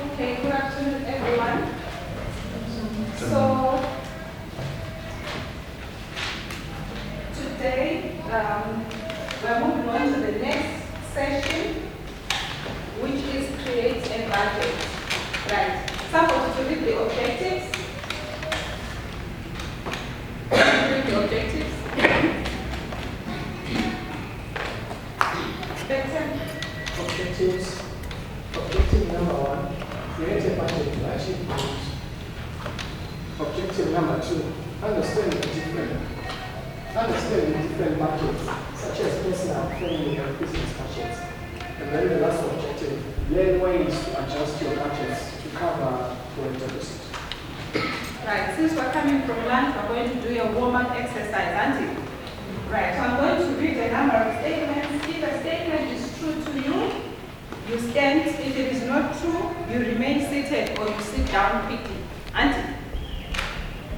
Okay, good afternoon, everyone. So, today we're moving on to the next session, which is create a budget. Right. Supposed to read the objectives. Read the objectives. Better. Objectives. Objective number 1, create a budget to achieve goals. Objective number 2, understand the different budgets, such as personal, family, and business budgets. And then the last objective, learn ways to adjust your budgets to cover for a deficit. Right, since we're coming from lunch, we're going to do a warm-up exercise, aren't we? Right, so I'm going to read a number of statements. If a statement is true to you, you stand. If it is not true, you remain seated or you sit down quickly. Auntie?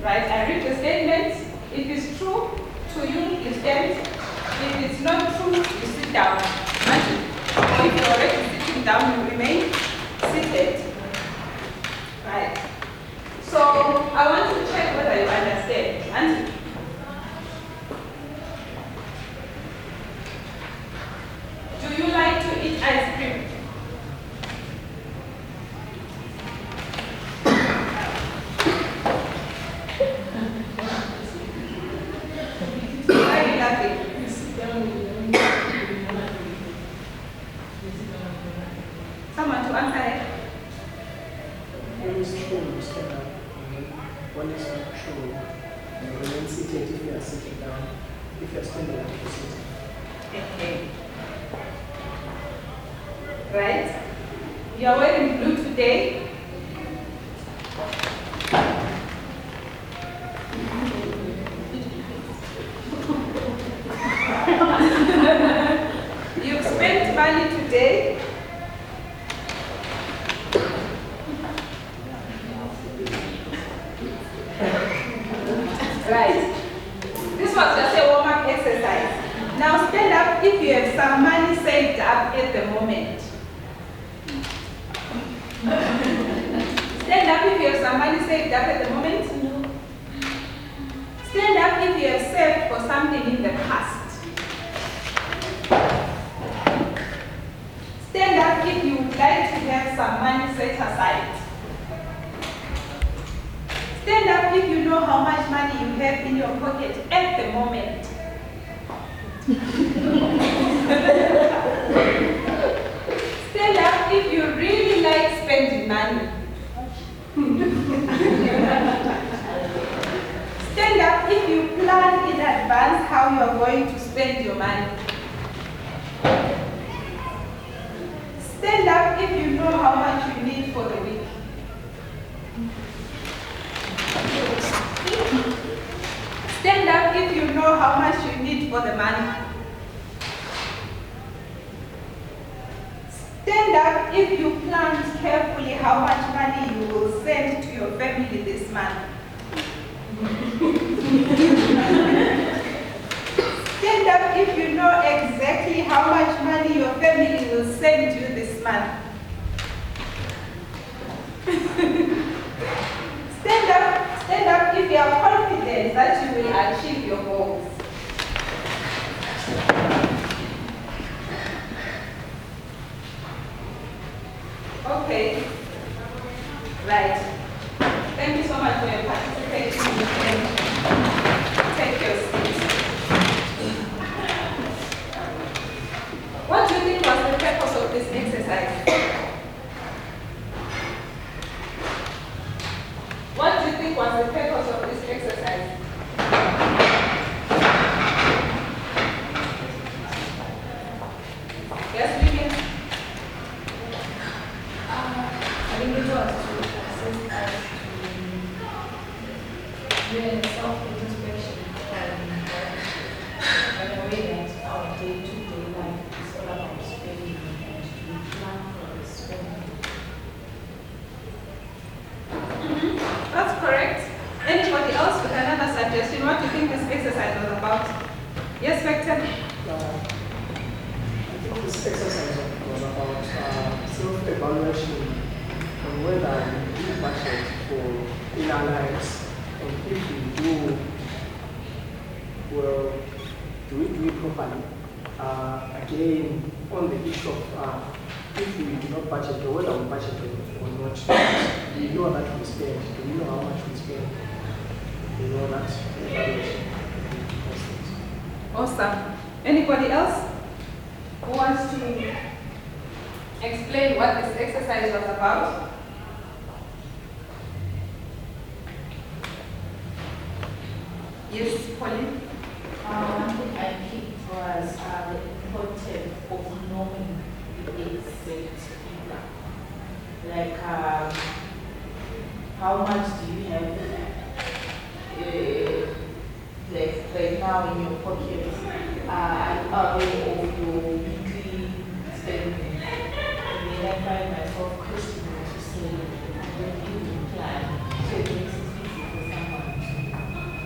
Right, I read the statements. If it's true to you, you stand. If it's not true, you sit down. Auntie? Or if you're already sitting down, you remain seated. Right. So I want to check whether you understand. Auntie? Do you like to eat ice cream? Why are you laughing? Someone to answer it? When it's true, you stand up. When it's not true, you remain seated if you are sitting down. If you are standing up, you sit. Okay. Right? You are wearing blue today. You've spent money today. Right. This was just a warm-up exercise. Now stand up if you have some money saved up at the moment. Stand up if you have some money saved up at the moment. Stand up if you have saved for something in the past. Stand up if you would like to have some money set aside. Stand up if you know how much money you have in your pocket at the moment. Stand up if you really like spending money. Stand up if you plan in advance how you are going to spend your money. Stand up if you know how much you need for the week. Stand up if you know how much you need for the money. Stand up if you planned carefully how much money you will send to your family this month. Stand up if you know exactly how much money your family will send you this month. Stand up if you are confident that you will achieve your goals. Okay. Right. Thank you so much for your participation. You can take your seat. What do you think was the purpose of this exercise? What do you think was the purpose of this exercise? Yes, Vivian? I think it was to assist us to do a self-introspection and a way that our day-to-day life is all about spending and we plan for spending. That's correct. Anybody else with another suggestion? What do you think this exercise was about? Yes, Victor? I think this exercise was about self-evaluation on their lives. And if we do, well, do we do it properly? Again, on the issue of if we do not budget, or whether we budget or not, do we know that we spend? Do we know how much we spend? Do we know that? Awesome. Anybody else who wants to explain what this exercise was about? Yes, Pauline? One thing I picked was the importance of knowing the exact figure. Like, how much do you have, like now in your pocket, an array of your weekly spending. And then I find myself questioning to say, I don't even plan. So it makes it easy for someone to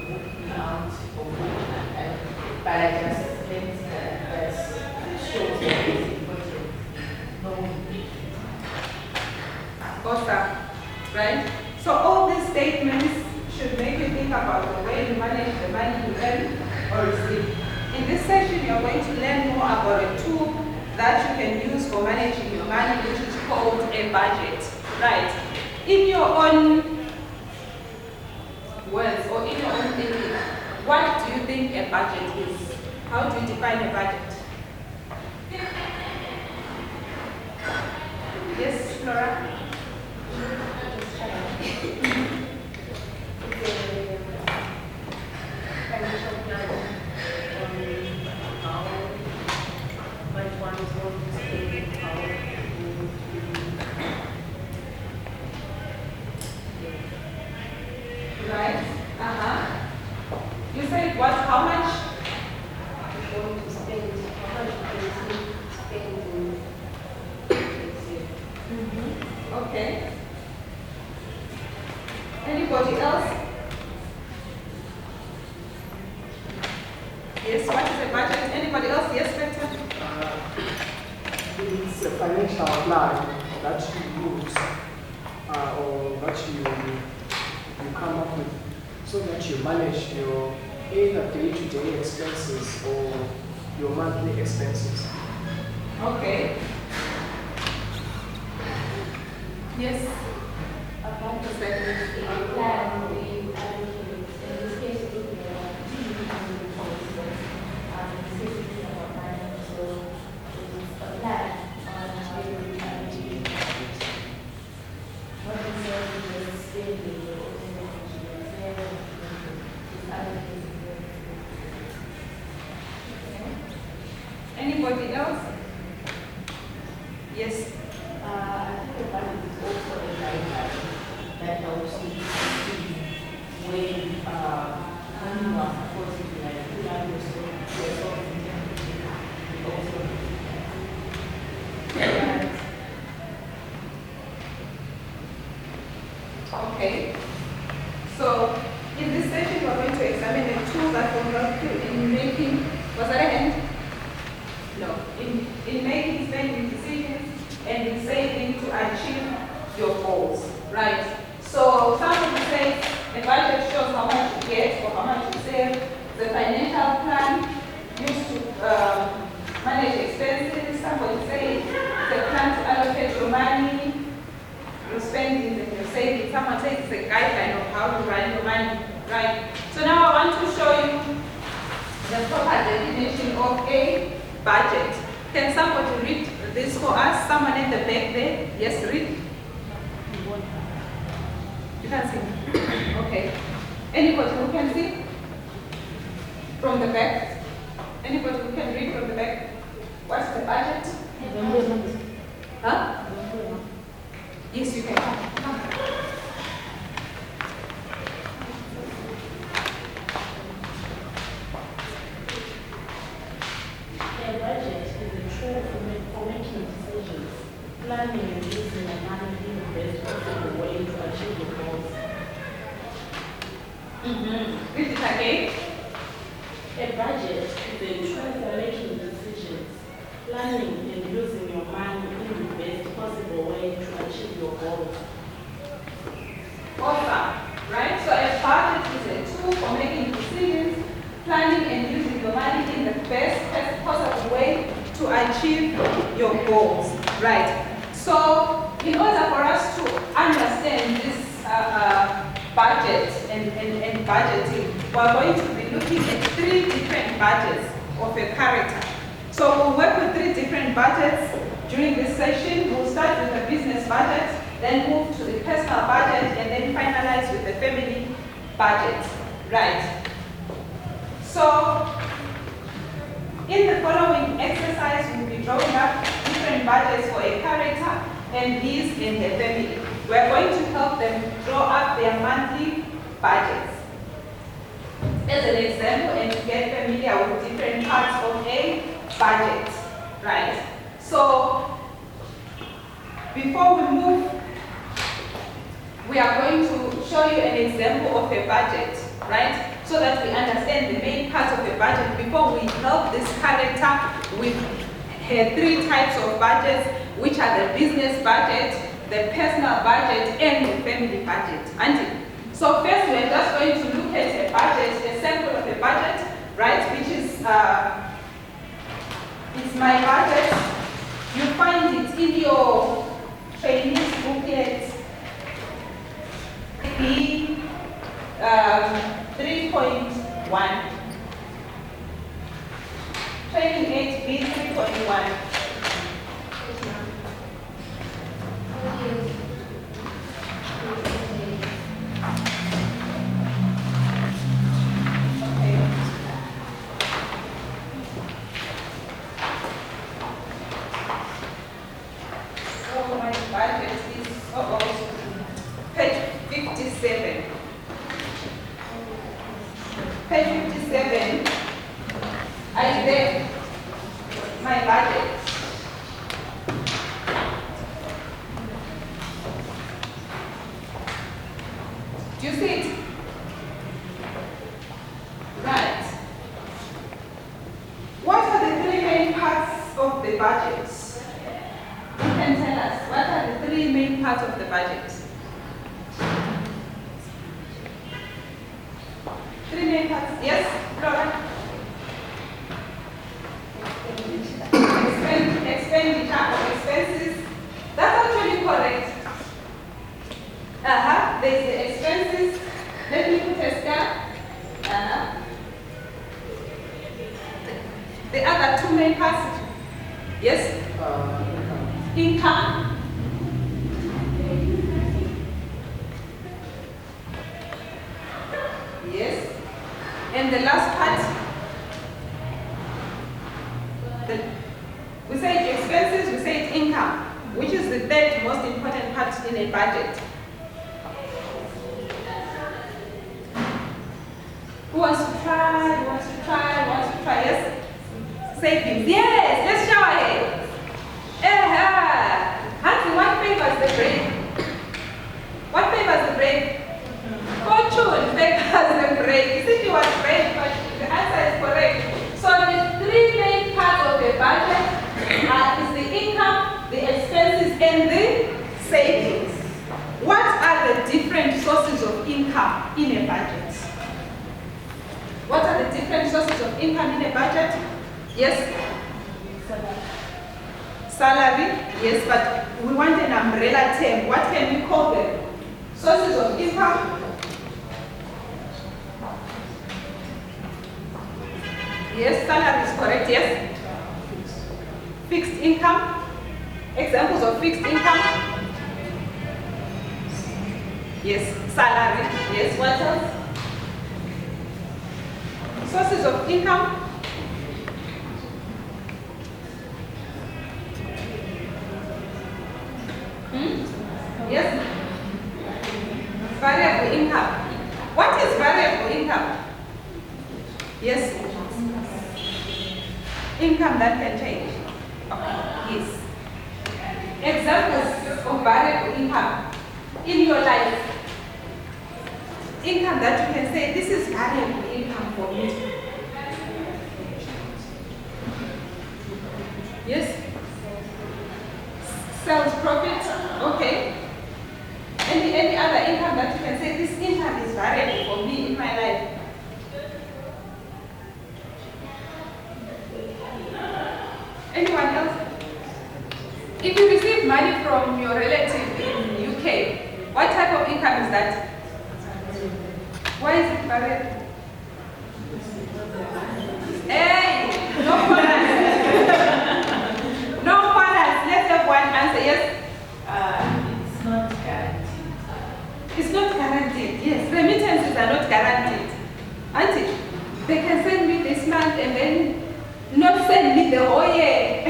work me out for money. But I just think that shows that it's important. Knowing. Awesome. Right? So all these statements should make you think about the way you manage the money you earn or receive. In this session, you're going to learn more about a tool that you can use for managing your money, which is called a budget. Right? In your own words or in your own thinking, what do you think a budget is? How do you define a budget? Yes, Flora? Financial planning on how much one is going to spend, how Right? You said what? How much? you're going to spend, how much you can spend in, let's say, Okay. Anybody else? Yes, what is a budget? Anybody else? Yes, Victor? It's a financial plan that you use or that you come up with so that you manage your either day-to-day expenses or your monthly expenses. Okay. Yes. About the plan, we allocate, in this case, if we are doing policies, specifically about money, so it's a plan on how you allocate what is the spending, or Anybody else? Yes. I think the budget is also a guideline that helps you to see when you are supposed to like pull out yourself in terms of also. Okay. So in this session, we're going to examine a tool that will help you in making, was that a hand? No. In making spending decisions and in saving to achieve your goals, right? So somebody says a budget shows how much you get or how much you save. The financial plan used to manage expenses. Somebody says the plan to allocate your money, your spending and your savings. Someone says it's a guideline of how to run your money, right? So now I want to show you the proper definition of a budget. Can somebody read this for us? Someone in the back there? Yes, read. You can see. Okay. Anybody who can see? From the back? Anybody who can read from the back? What's the budget? Huh? Yes, you can come. Come. a budget is a tool for making decisions, planning and using and managing the best possible way to achieve your goals. Read it again. A budget is a tool for making decisions, planning and using your money in the best possible way to achieve your goals. Awesome, right? achieve your goals, right? So in order for us to understand this budget and budgeting, we're going to be looking at 3 different budgets of a character. So we'll work with 3 different budgets during this session. We'll start with the business budget, then move to the personal budget, and then finalize with the family budget, right? So in the following exercise, we'll be drawing up different budgets for a character and his and the family. We're going to help them draw up their monthly budgets. As an example, and to get familiar with different parts of a budget, right? So before we move, we are going to show you an example of a budget, right? So that we understand the main parts of the budget before we help this character with her 3 types of budgets, which are the business budget, the personal budget, and the family budget. So first we're just going to look at a budget, a sample of a budget, right? Which is it's my budget. You find it in your trainees booklet, B 3.1. Training 8B 3.1. Page 57. Page 57. Are you there? My budget. Do you see it? Right. What are the 3 main parts of the budget? You can tell us, what are the 3 main parts of the budget? 3 main parts. Yes, Laura? Expenditure or expenses. That's actually correct. There's the expenses. Let me put a star. The other 2 main parts. Yes? Income. Yes. And the last part, we say it expenses, we say it income, which is the 3rd most important part in a budget. Who wants to try? Who wants to try? Who wants to try? Yes? Savings. Yes, let's show ahead. Hansi, what favors the brain? What favors the brain? Fortune favors the brain. You said you was brain, but the answer is correct. So the 3 main parts of the budget is the income, the expenses, and the savings. What are the different sources of income in a budget? What are the different sources of income in a budget? Yes? Salary, yes, but we want an umbrella term. What can we call them? Sources of income? Yes, salary is correct, yes? Fixed income? Examples of fixed income? Yes, salary. Yes, what else? Sources of income? Yes? Variable income. What is variable income? Yes? Income that can change. Okay. Yes. Examples of variable income in your life. Income that you can say, this is variable income for me. Yes? Sales profit, okay. Any other income that you can say, this income is variable for me in my life. Anyone else? from your relative in UK. What type of income is that? Why is it variable? Hey, no balance. No balance. Let's have one answer. Yes? It's not guaranteed. It's not guaranteed. Yes, remittances are not guaranteed. Auntie, they can send me this month and then not send me the whole year.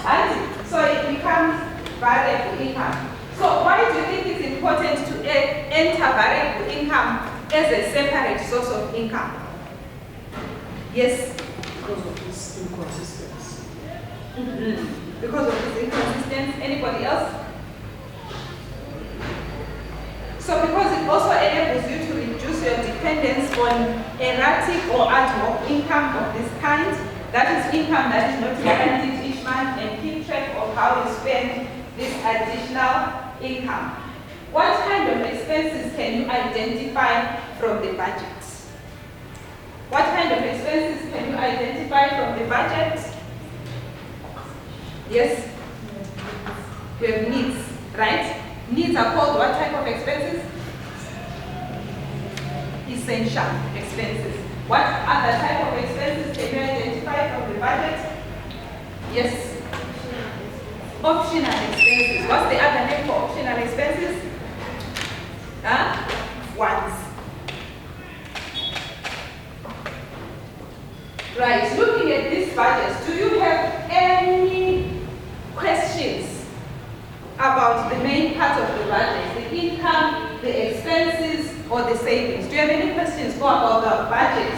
Auntie, so it becomes variable income. So why do you think it's important to enter variable income as a separate source of income? Yes? Because of this inconsistency. Because of this inconsistency. Anybody else? So because it also enables you to reduce your dependence on erratic or ad hoc income of this kind, that is income that is not guaranteed each month, and keep track of how you spend this additional income. What kind of expenses can you identify from the budget? What kind of expenses can you identify from the budget? Yes? We have needs, right? Needs are called what type of expenses? Essential expenses. What other type of expenses can you identify from the budget? Yes? Optional expenses. What's the other name for optional expenses? Wants. Right, looking at these budgets, do you have any questions about the main part of the budget, the income, the expenses, or the savings? Do you have any questions about the budget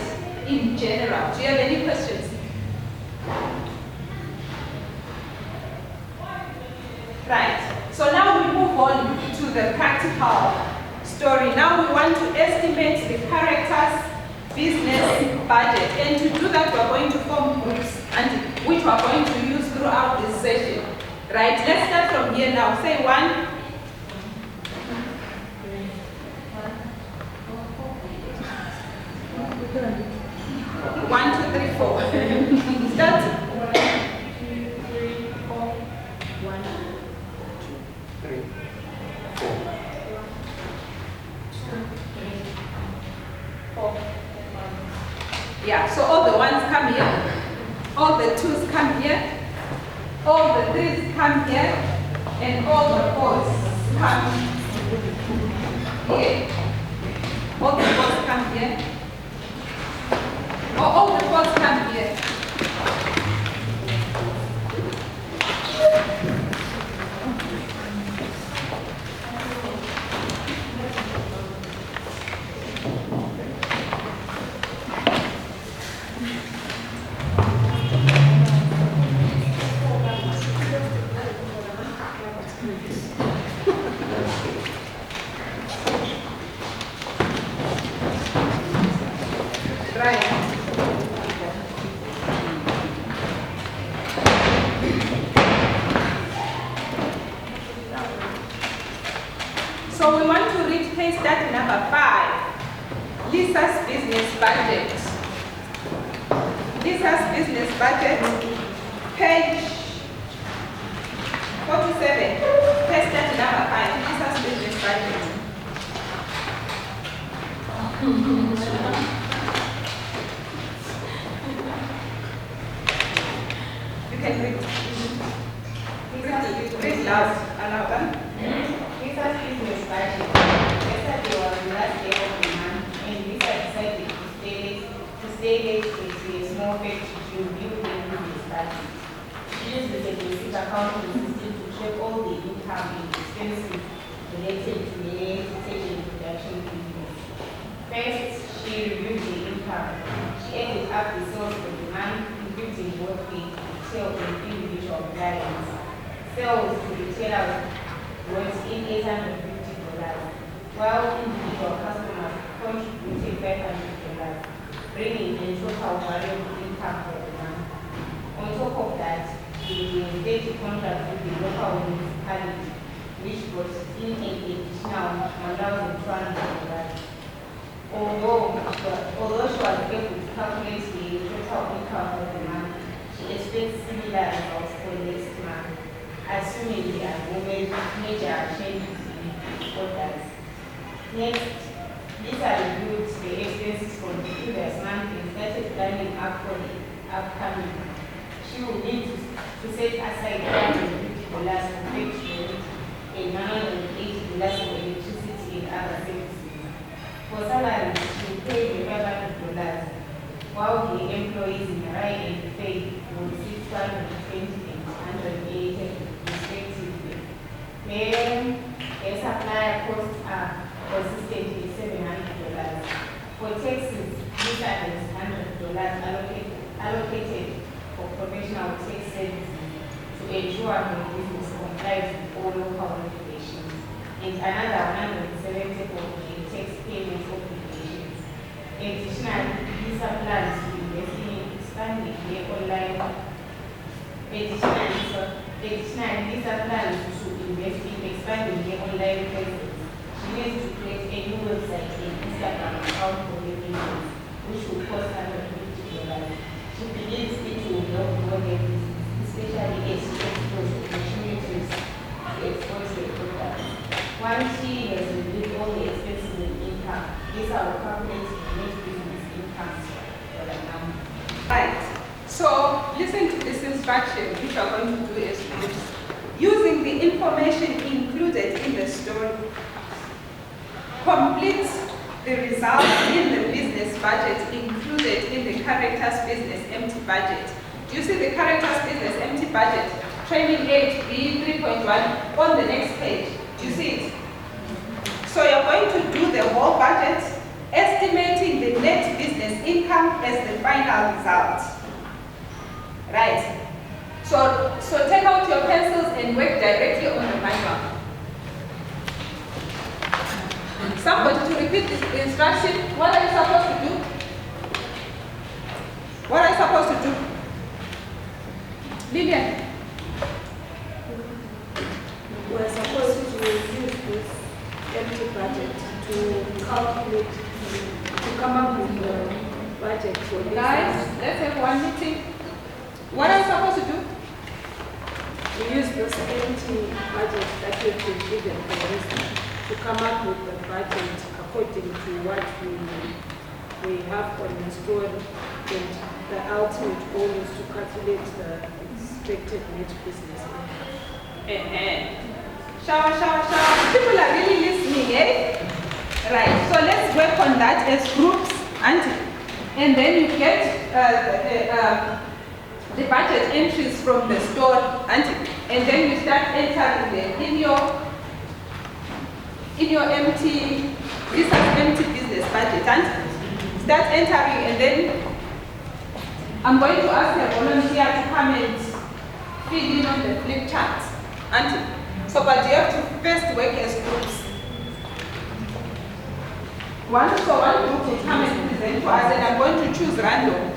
in general? Do you have any questions? Right, so now we move on to the practical story. Now we want to estimate the character's business budget, and to do that we are going to form groups, and which we are going to use throughout this session. Right, let's start from here now. Say 1. One, two, three, 4. Start. 1, 2, 3, 4. 1, 3, 4. 4. Yeah, so all the 1s come here, all the 2s come here, all the 3s come here, and all the 4s come here. All the 4s come here. Oh, all the 4s come here. Right. So we want to read case study number 5, Lisa's business budget. Lisa's business budget, page 47, case study number 5, Lisa's business budget. You can read. Read loud. Aloud. Lisa's business budget. Yesterday was the last day of the month, and Lisa decided to stay late to a small factory to review the business budget. She used the basic accounting system to check all the income and expenses related to the taking production business. First, she reviewed the income. She added up the sales for the month, including both the retail and individual clients. Sales to retailers was in $850, while individual customers contributed $500, bringing the total variable income for the month. On top of that, the data contract with the local municipality, which was in an additional $1,200. Although she was able to calculate the total income for the month, she expects similar results for next month. assuming there are major changes in orders. Next, these are reviewed the expenses from the previous month and started planning up for the upcoming. She will need to set aside $150 for petrol and $180 for electricity and other services. For salaries, she will pay the $500, while the employees in the right and pay will receive $120 and $180 respectively. Then, the supplier costs are consistently $700. For taxes, these are the $100 allocated for professional tax services to ensure the business complies with all local regulations, and another $170 for the tax payment obligations. Additionally, these are plans to invest in expanding the online. Additionally, these are plans to invest in expanding the online presence. She needs to create a new website and Instagram account for the business, which will cost $150. She believes it will help grow their business, especially as she explores opportunities to expose their products. Once she has reviewed all the expenses and income, this will calculate the net business income for the number. Right. So listen to this instruction, which you are going to do is using the information included in the story. Complete the results in the business budget included in the characters business empty budget. Do you see the characters business empty budget? Training 8B 3.1 on the next page. Do you see it? So you're going to do the whole budget, estimating the net business income as the final result. Right. So take out your pencils and work directly on the manual. Somebody to repeat this instruction. What are you supposed to do? What are you supposed to do? Lillian. We're supposed to use this empty budget to calculate, to come up with the budget for this. Guys, let's have one meeting. What are you supposed to do? We use this empty budget that we've been given for this to come up with the budget according to what we have on the story, and the ultimate goal is to calculate the expected net business income. Shower. People are really listening, eh? Right, so let's work on that as groups, and then you get the budget entries from the store, and then you start entering them in your empty, this is empty business budget, and start entering, and then I'm going to ask a volunteer to come and fill in on the flip chart, so but you have to first work as groups. One group will come and present to us, and I'm going to choose random.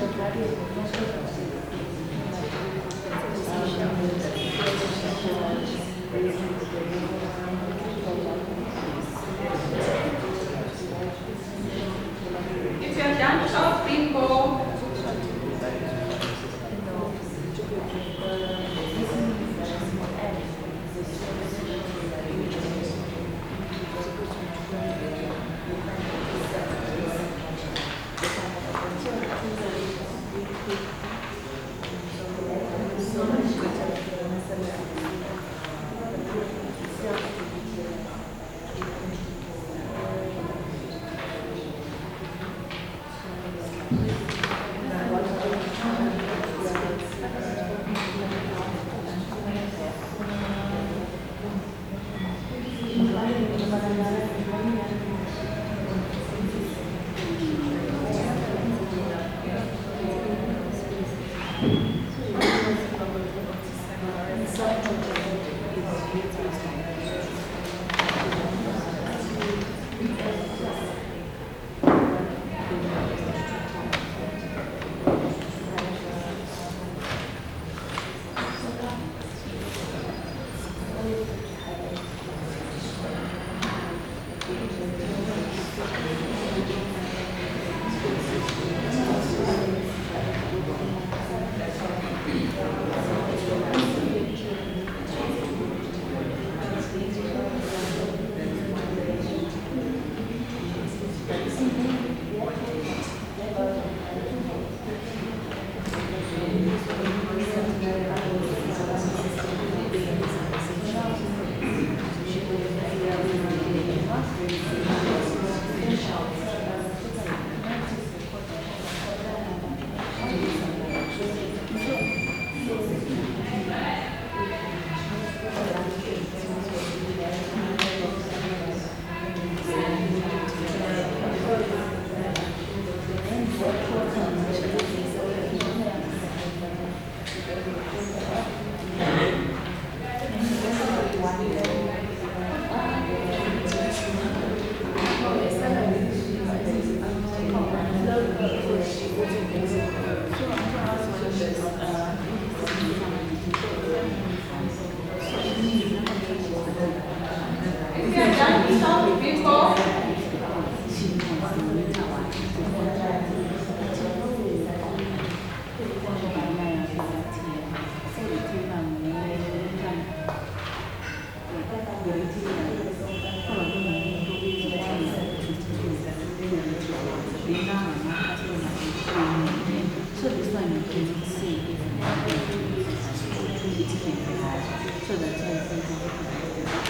If you're done short bingo, if you're done short bingo, So this one you can see so that's why I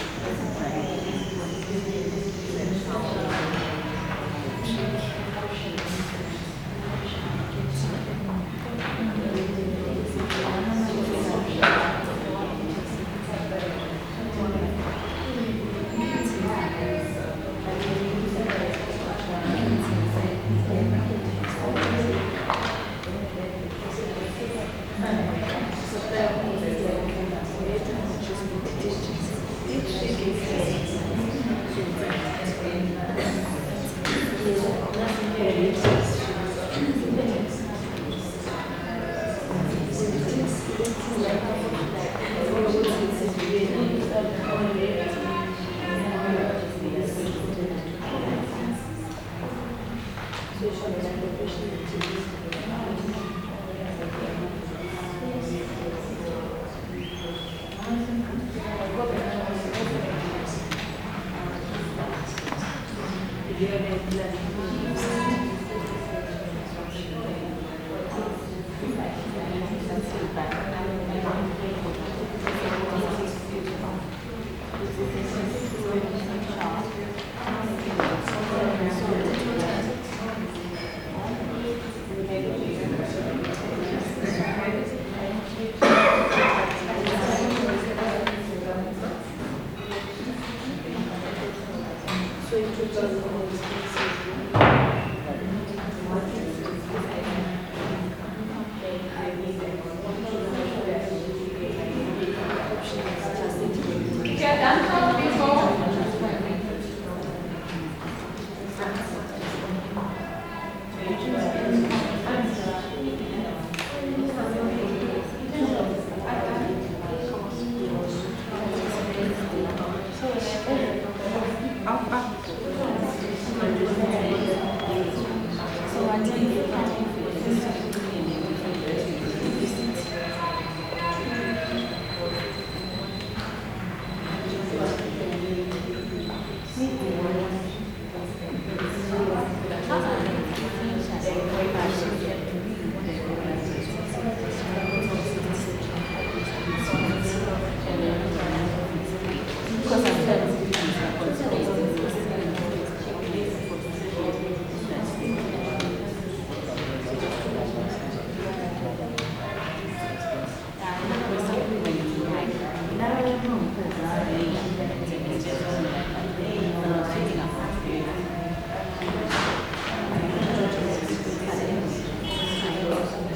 So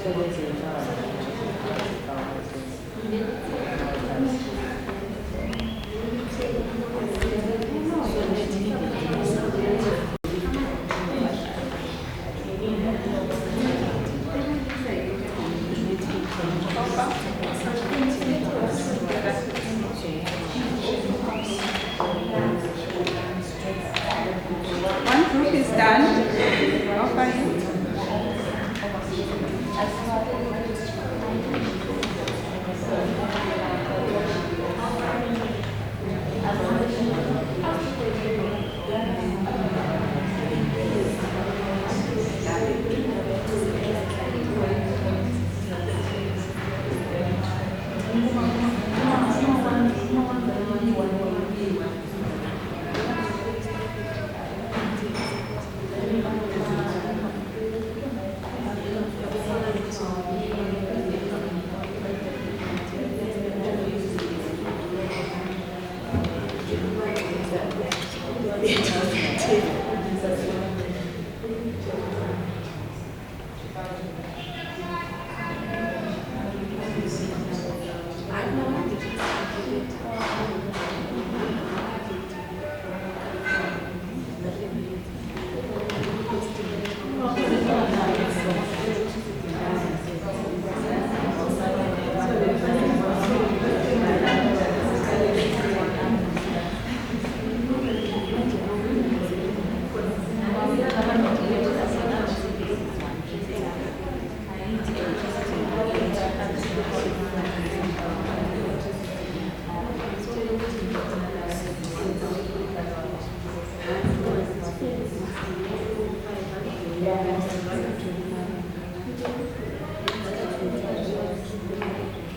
One group is done. Offer you.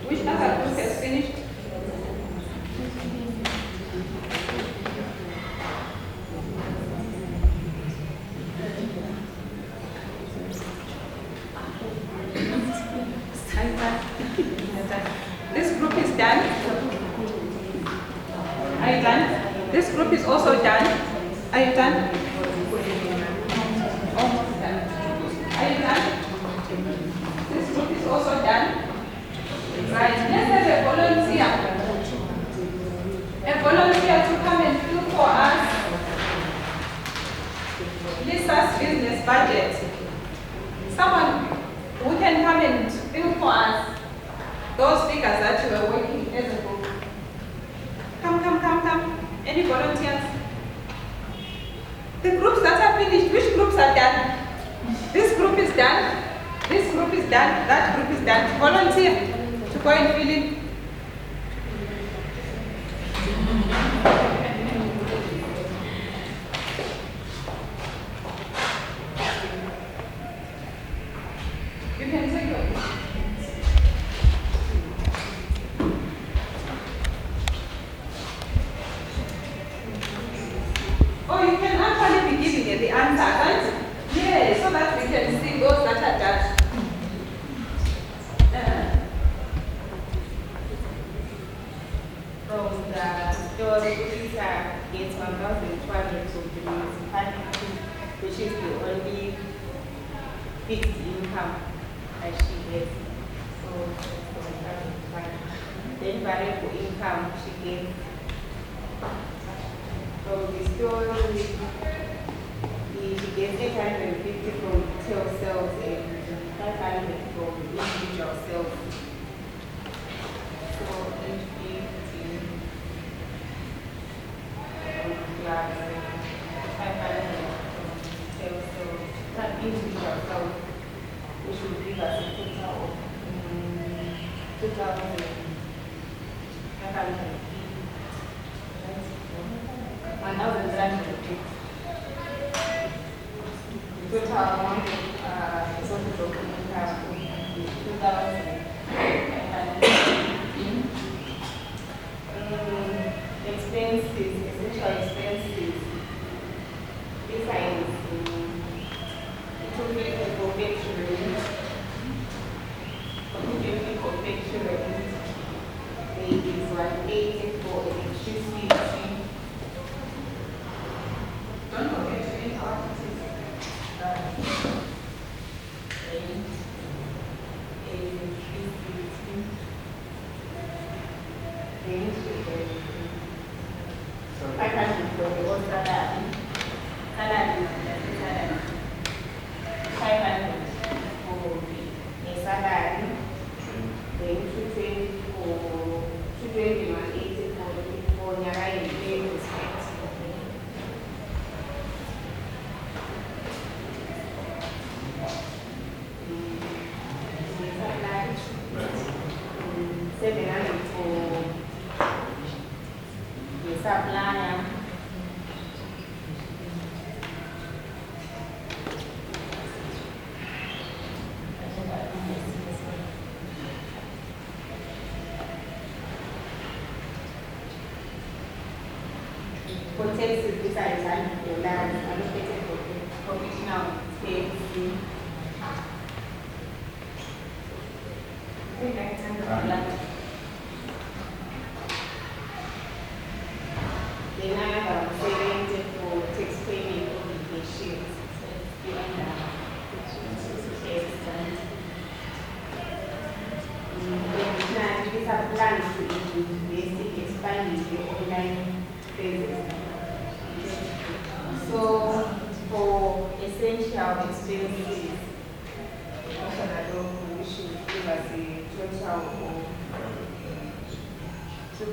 Which other group has finished? This group is done. Are you done? This group is also done. Are you done? Almost done. Are you done? This group is also done. Right. Let's have a volunteer. A volunteer to come and fill for us Lisa's business budget. Someone who can come and fill for us those figures that you are working as a group. Come. Any volunteers? The groups that are finished, which groups are done? This group is done. This group is done. That group is done. Volunteer to go and fill in. You can take your. Oh, you can actually be giving the answer, right? Yeah, so that we can see those that are done. From the store, Lisa gets 1,200 of the municipality, which is the only fixed income that she gets. So, 1,200. Then variable income she gets. From the store, she gets 850 from retail sales and 500 from individual sales. So, each 500 sales, so that individual sales, which will give us a total of 2,500. 1,350. The total amount of sources of income is 2,500. Expenses, essential expenses. This is confectionery, confectionery. It is 180. salary, then 220 for 220 180 for Nyara and pay respect. Salary, 700 for the supplier. For taxes, these are exactly the lands allocated for professional taxes. I think I can turn the land. The 970 for tax payment obligations. These are plans to invest, expanding the online business. So, for essential expenses, we should give us a total of 2,300.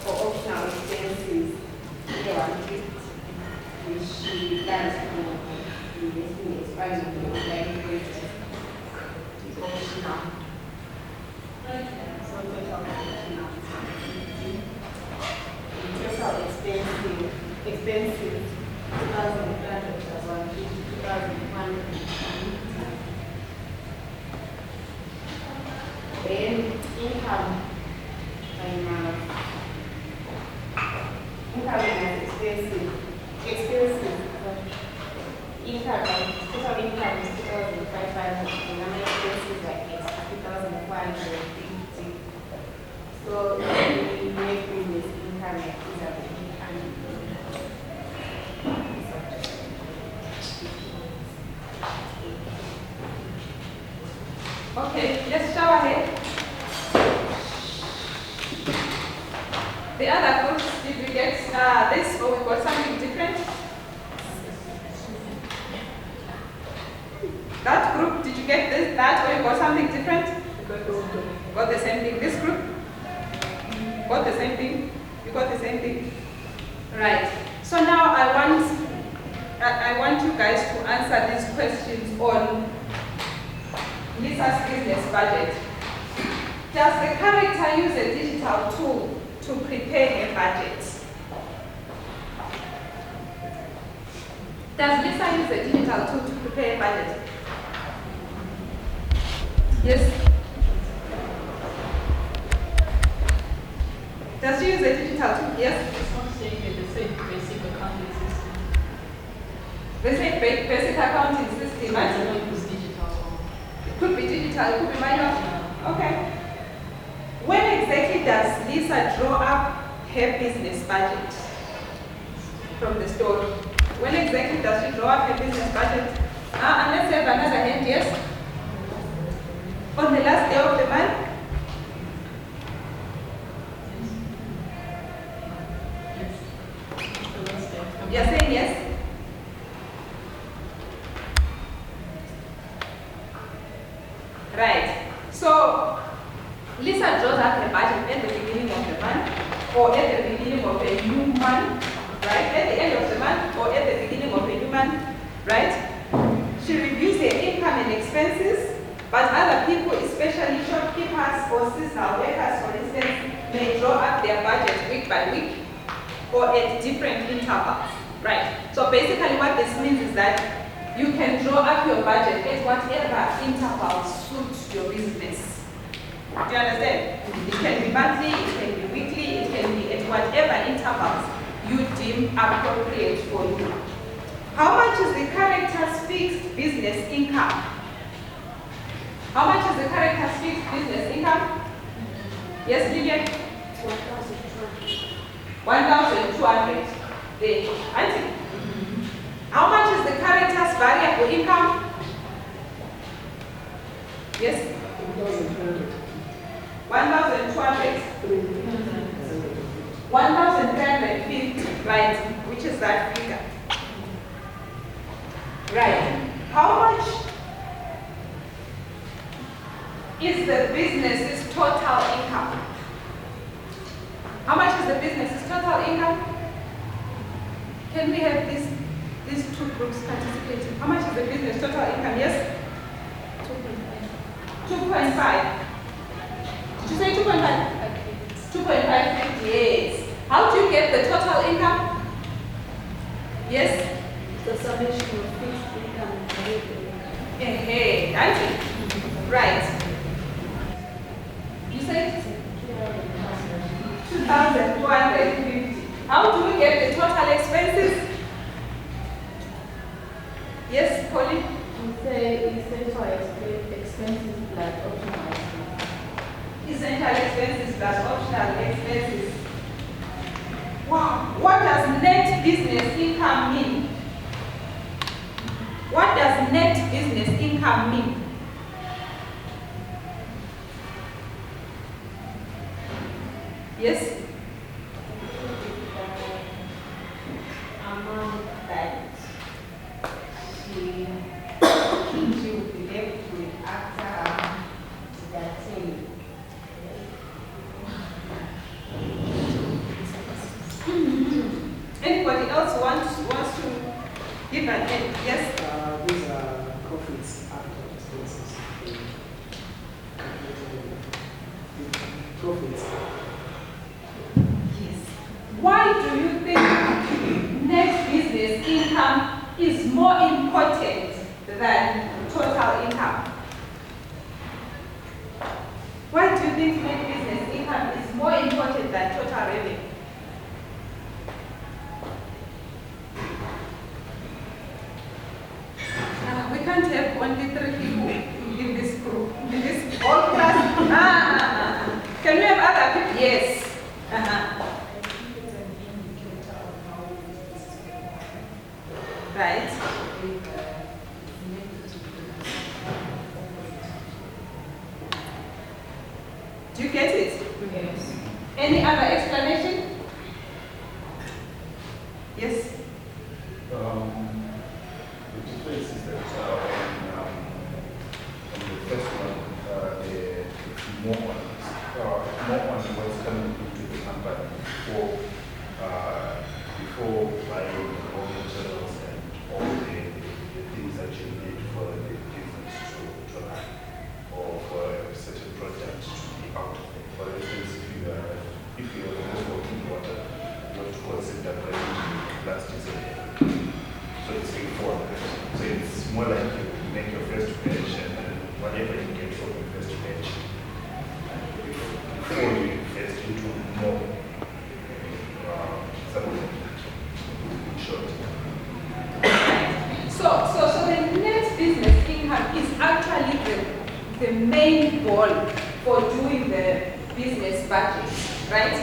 For optional expenses, which plans to invest in expanding the online business. Optional. So total optional. Total expenses, 2,300 plus 150, 2,100. Then income minus expenses. Income, total income is 2,500. The number of expenses like 2,150. So we make business income like this at the income. Okay, let's show ahead. The other groups, did we get this or we got something different? That group, did you get this, that, or you got something different? Got the same thing. This group? Got the same thing? You got the same thing? Right. So now I want you guys to answer these questions on Lisa's business budget. Does the character use a digital tool to prepare a budget? Does Lisa use a digital tool to prepare a budget? Yes? Does she use a digital tool? Yes? It's not saying that they say basic accounting system. They say basic accounting system, I right? don't know if it's digital or. It could be digital, it could be manual. Okay. When exactly does Lisa draw up her business budget from the store? When exactly does she draw up her business budget? And let's have another hand, yes? On the last day of the month? You're saying yes? Right. So, Lisa draws up her budget at the beginning of the month or at the beginning of a new month, right? At the end of the month or at the beginning of a new month, right? She reviews her income and expenses, but other people, especially shopkeepers or seasonal workers, for instance, may draw up their budget week by week or at different intervals, right? So basically what this means is that you can draw up your budget at whatever intervals suits your business. Do you understand? It can be monthly, it can be weekly, it can be at whatever intervals you deem appropriate for you. How much is the character's fixed business income? How much is the character's fixed business income? Yes, Lillian? 1,200. The auntie. How much is the character's variable income? Yes? 1,200. 1,300. Right, which is that figure? Right. How much is the business's total income? How much is the business's total income? Can we have these two groups participating? How much is the business total income? Yes? 2.5. Did you say 2.5? 2.5, yes. How do you get the total income? Yes? The summation of fixed income and variable income. Hey, right. You said 2,250. How do we get the total expenses? Yes, Pauline? You say for expenses plus optional expenses. Essential expenses plus optional expenses. Wow. What does net business income mean? What does net business income mean? Yes? Amount that she will be left with after that sale. Anybody else wants to give an end? Yes? These are profits after expenses. Profits. Yes. Why do you think net business income is more important than total income? Why do you think net business income is more important than total revenue? We can't have only 3 people in this group, in this whole class. Can we have other people? Yes. Right. Do you get it? Yes. Any other explanation? Yes. The difference is that on the first one, it's more on what's coming into the company before buying all the materials and all the things that you need for the business to run or for a certain product to be out of it. For instance, if you are just working water, you have to consider bringing plastics in there. So it's before that. So it's more like you make your first batch and then whatever you get from your first batch. Before you invest into more something like that. In short. So the net business income is actually the main goal for doing the business budget, right?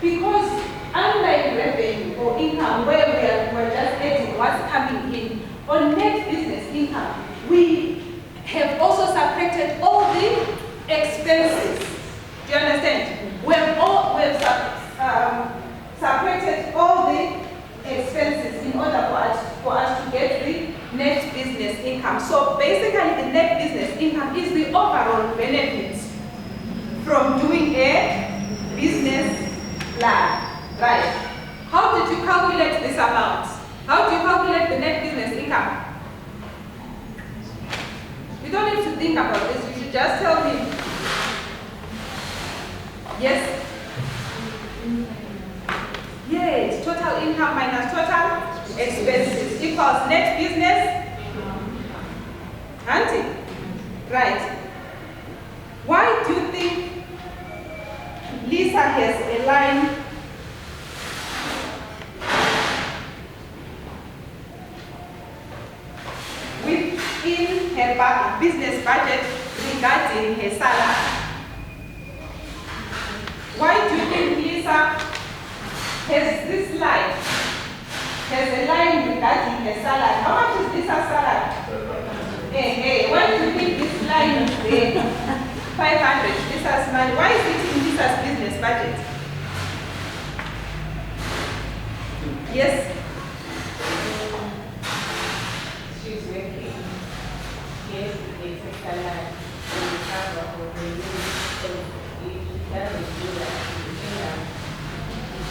Because unlike revenue or income where we're just getting what's coming in, on net business income, we have also separated all the expenses. Do you understand? We've separated all the expenses in order for us to get the net business income. So basically the net business income is the overall benefits from doing a business plan. Right. How did you calculate this amount? How do you calculate the net business income? You don't need to think about this. You should just tell me. Yes? Yes, total income minus total expenses equals net business. Auntie? Right. Why do you think Lisa has a line within her business budget regarding her salary? Why do you think Lisa has this line? Has a line regarding her salary. How much is Lisa's salary? Hey, why do you think this line is there? 500, Lisa's money. Why is it in Lisa's business budget? Yes? She's working. Yes, it's a salary. We have a whole day. So if she doesn't do that,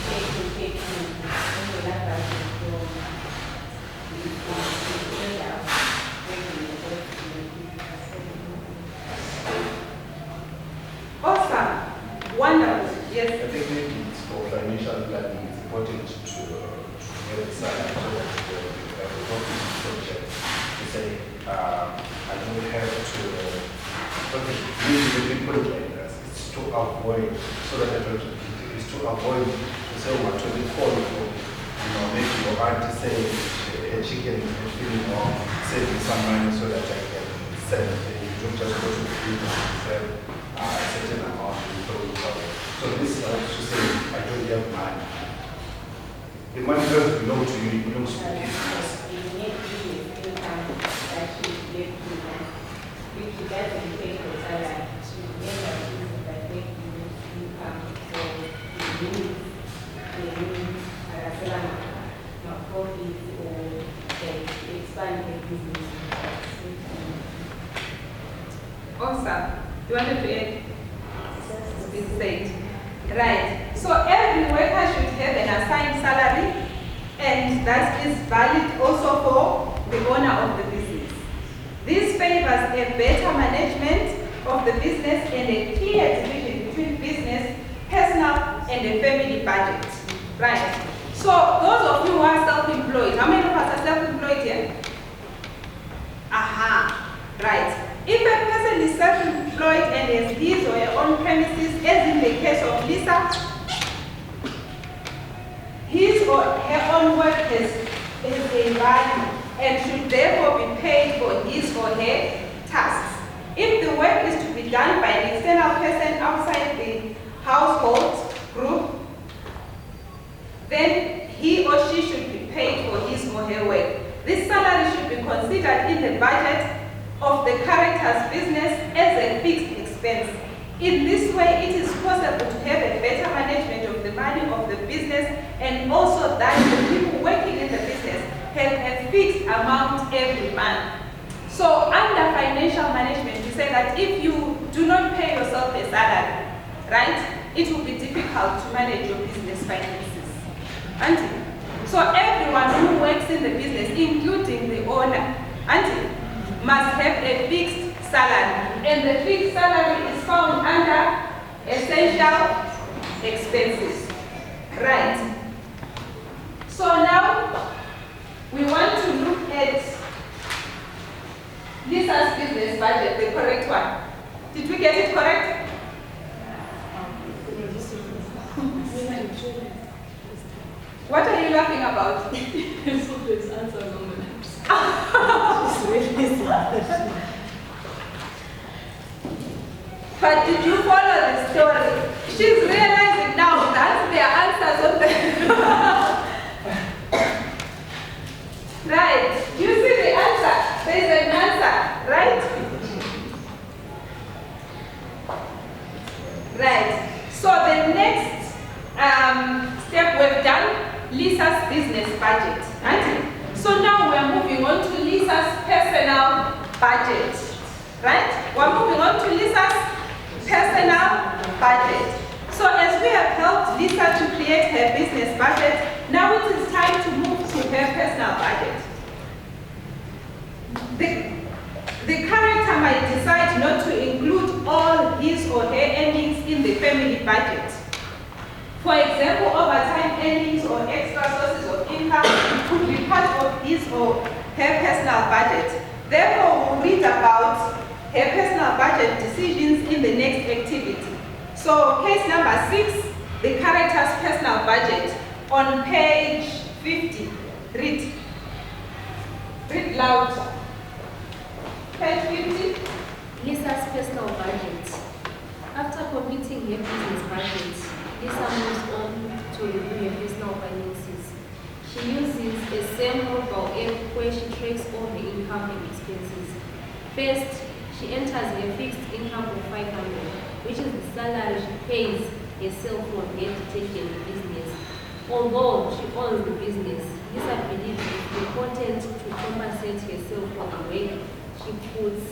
she take and we have to go. Awesome. Wonderful. Yes. I think maybe it's for financial planning, it's important to get a salary so that you have a profit project to say, I don't have to, okay, usually we put it like this, it's to avoid, so that I don't, it's to avoid, to say, what to be called for, maybe your auntie saying a chicken and feeling or saving some money so that I can sell it. You don't just go to the business and sell a certain amount and throw it away. So this helps to say, I don't have money. The money doesn't belong to you, it belongs to the business. If she doesn't take the salary, she will never use it by making income. So it means not profit or expand the business. Awesome. You wanted to add? It's said. Right. So every worker should have an assigned salary, and that is valid also for the owner of the business. This favors a better management of the business and a clear division between business, personal, and a family budget. Right. So those of you who are self-employed, how many of us are self-employed here? Aha. Right. If a person is self-employed and has his or her own premises, as in the case of Lisa, his or her own work has a value and should therefore be paid for his or her tasks. If the work is to be done by an external person outside the household group, then he or she should be paid for his or her work. This salary should be considered in the budget of the character's business as a fixed expense. In this way, it is possible to have a better management of the money of the business, and also that the people working in the business have a fixed amount every month. So under financial management, we say that if you do not pay yourself a salary, right, it will be difficult to manage your business finances. Auntie? So everyone who works in the business, including the owner, auntie, must have a fixed salary, and the fixed salary is found under essential expenses. Right. So now we want to look at Lisa's business budget, the correct one. Did we get it correct? What are you laughing about? This answer on the She's really sad. But did you follow the story? She's realizing now that's their answers on the right. You see the answer? There is an answer, right? Right. So the next step we've done, Lisa's business budget. Right? So now we're moving on to Lisa's personal budget. Right? We're moving on to Lisa's personal budget. So as we have helped Lisa to create her business budget, now it is time to move to her personal budget. The character might decide not to include all his or her earnings in the family budget. For example, overtime earnings or extra sources of income could be part of his or her personal budget. Therefore, we'll read about her personal budget decisions in the next activity. So, case number 6, the character's personal budget on page 50. Read. Read loud. Page 50. Lisa's personal budget. After completing her business budget, Lisa moves on to review her personal finances. She uses a sample app where she tracks all her income and expenses. First, she enters her fixed income of 500, which is the salary she pays herself for her to take care of the business. Although she owns the business, Lisa believes it's important to compensate herself for the work she puts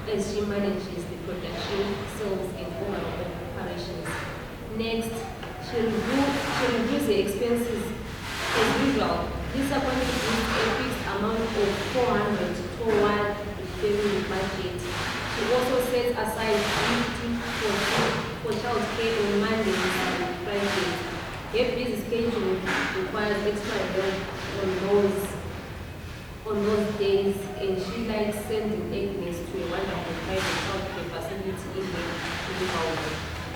as she manages the production, sales, and overall operations. Next, she reviews the expenses. As usual, Lisa contributes a fixed amount of 400 toward the family budget. She also sets aside 50 for childcare on Mondays and Fridays. Her busy schedule requires extra help on those days, and she likes sending Agnes to a wonderful private childcare facility in the home.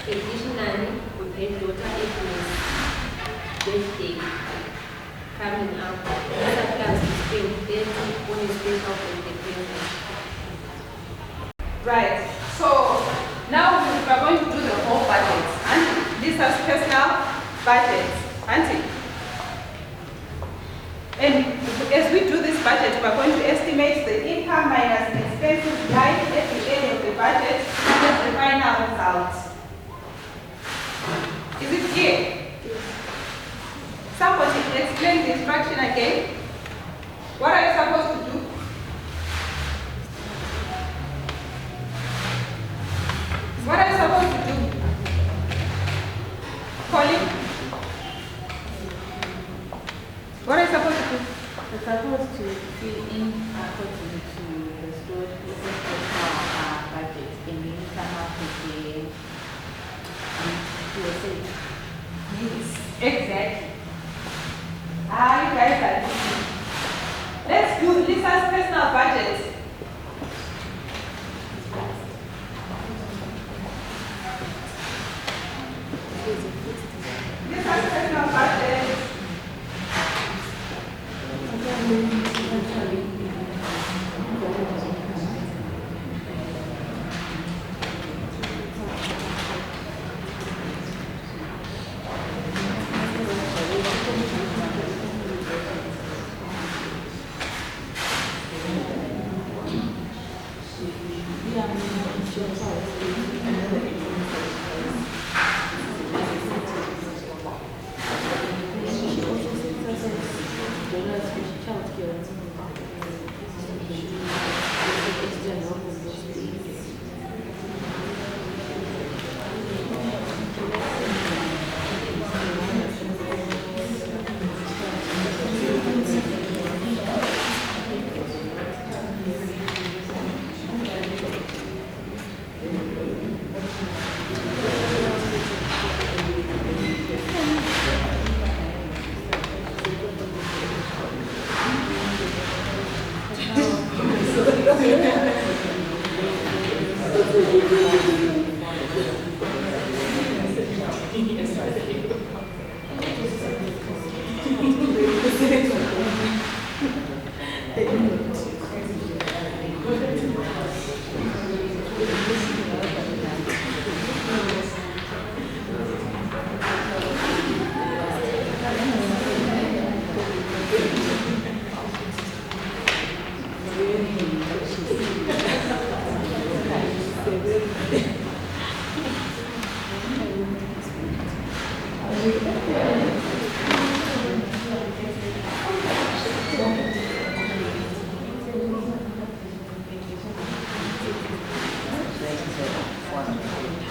Additionally, with her daughter Agnes' birthday coming up, Lisa plans to spend 30 on a special birthday present. Right. So now we are going to do the whole budget. Auntie, Lisa's personal budget. Auntie. And as we do this budget, we are going to estimate the income minus expenses right at the end of the budget as the final result. Is it clear? Somebody explain the instruction again. What are you supposed to do? What are you supposed to do? Colin? What are you supposed to do? We're supposed to fill in according to the stored budget and then come up with the USA. Yes. Exactly. You guys are listening. Let's do Lisa's personal budget. Lisa's personal budget.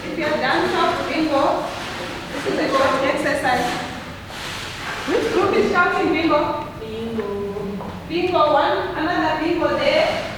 If you have done short bingo, this is a short exercise. Which group is shouting bingo? Bingo. Bingo one, another bingo there.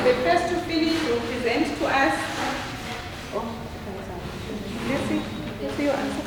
the first to finish will present to us. Let's see your answer.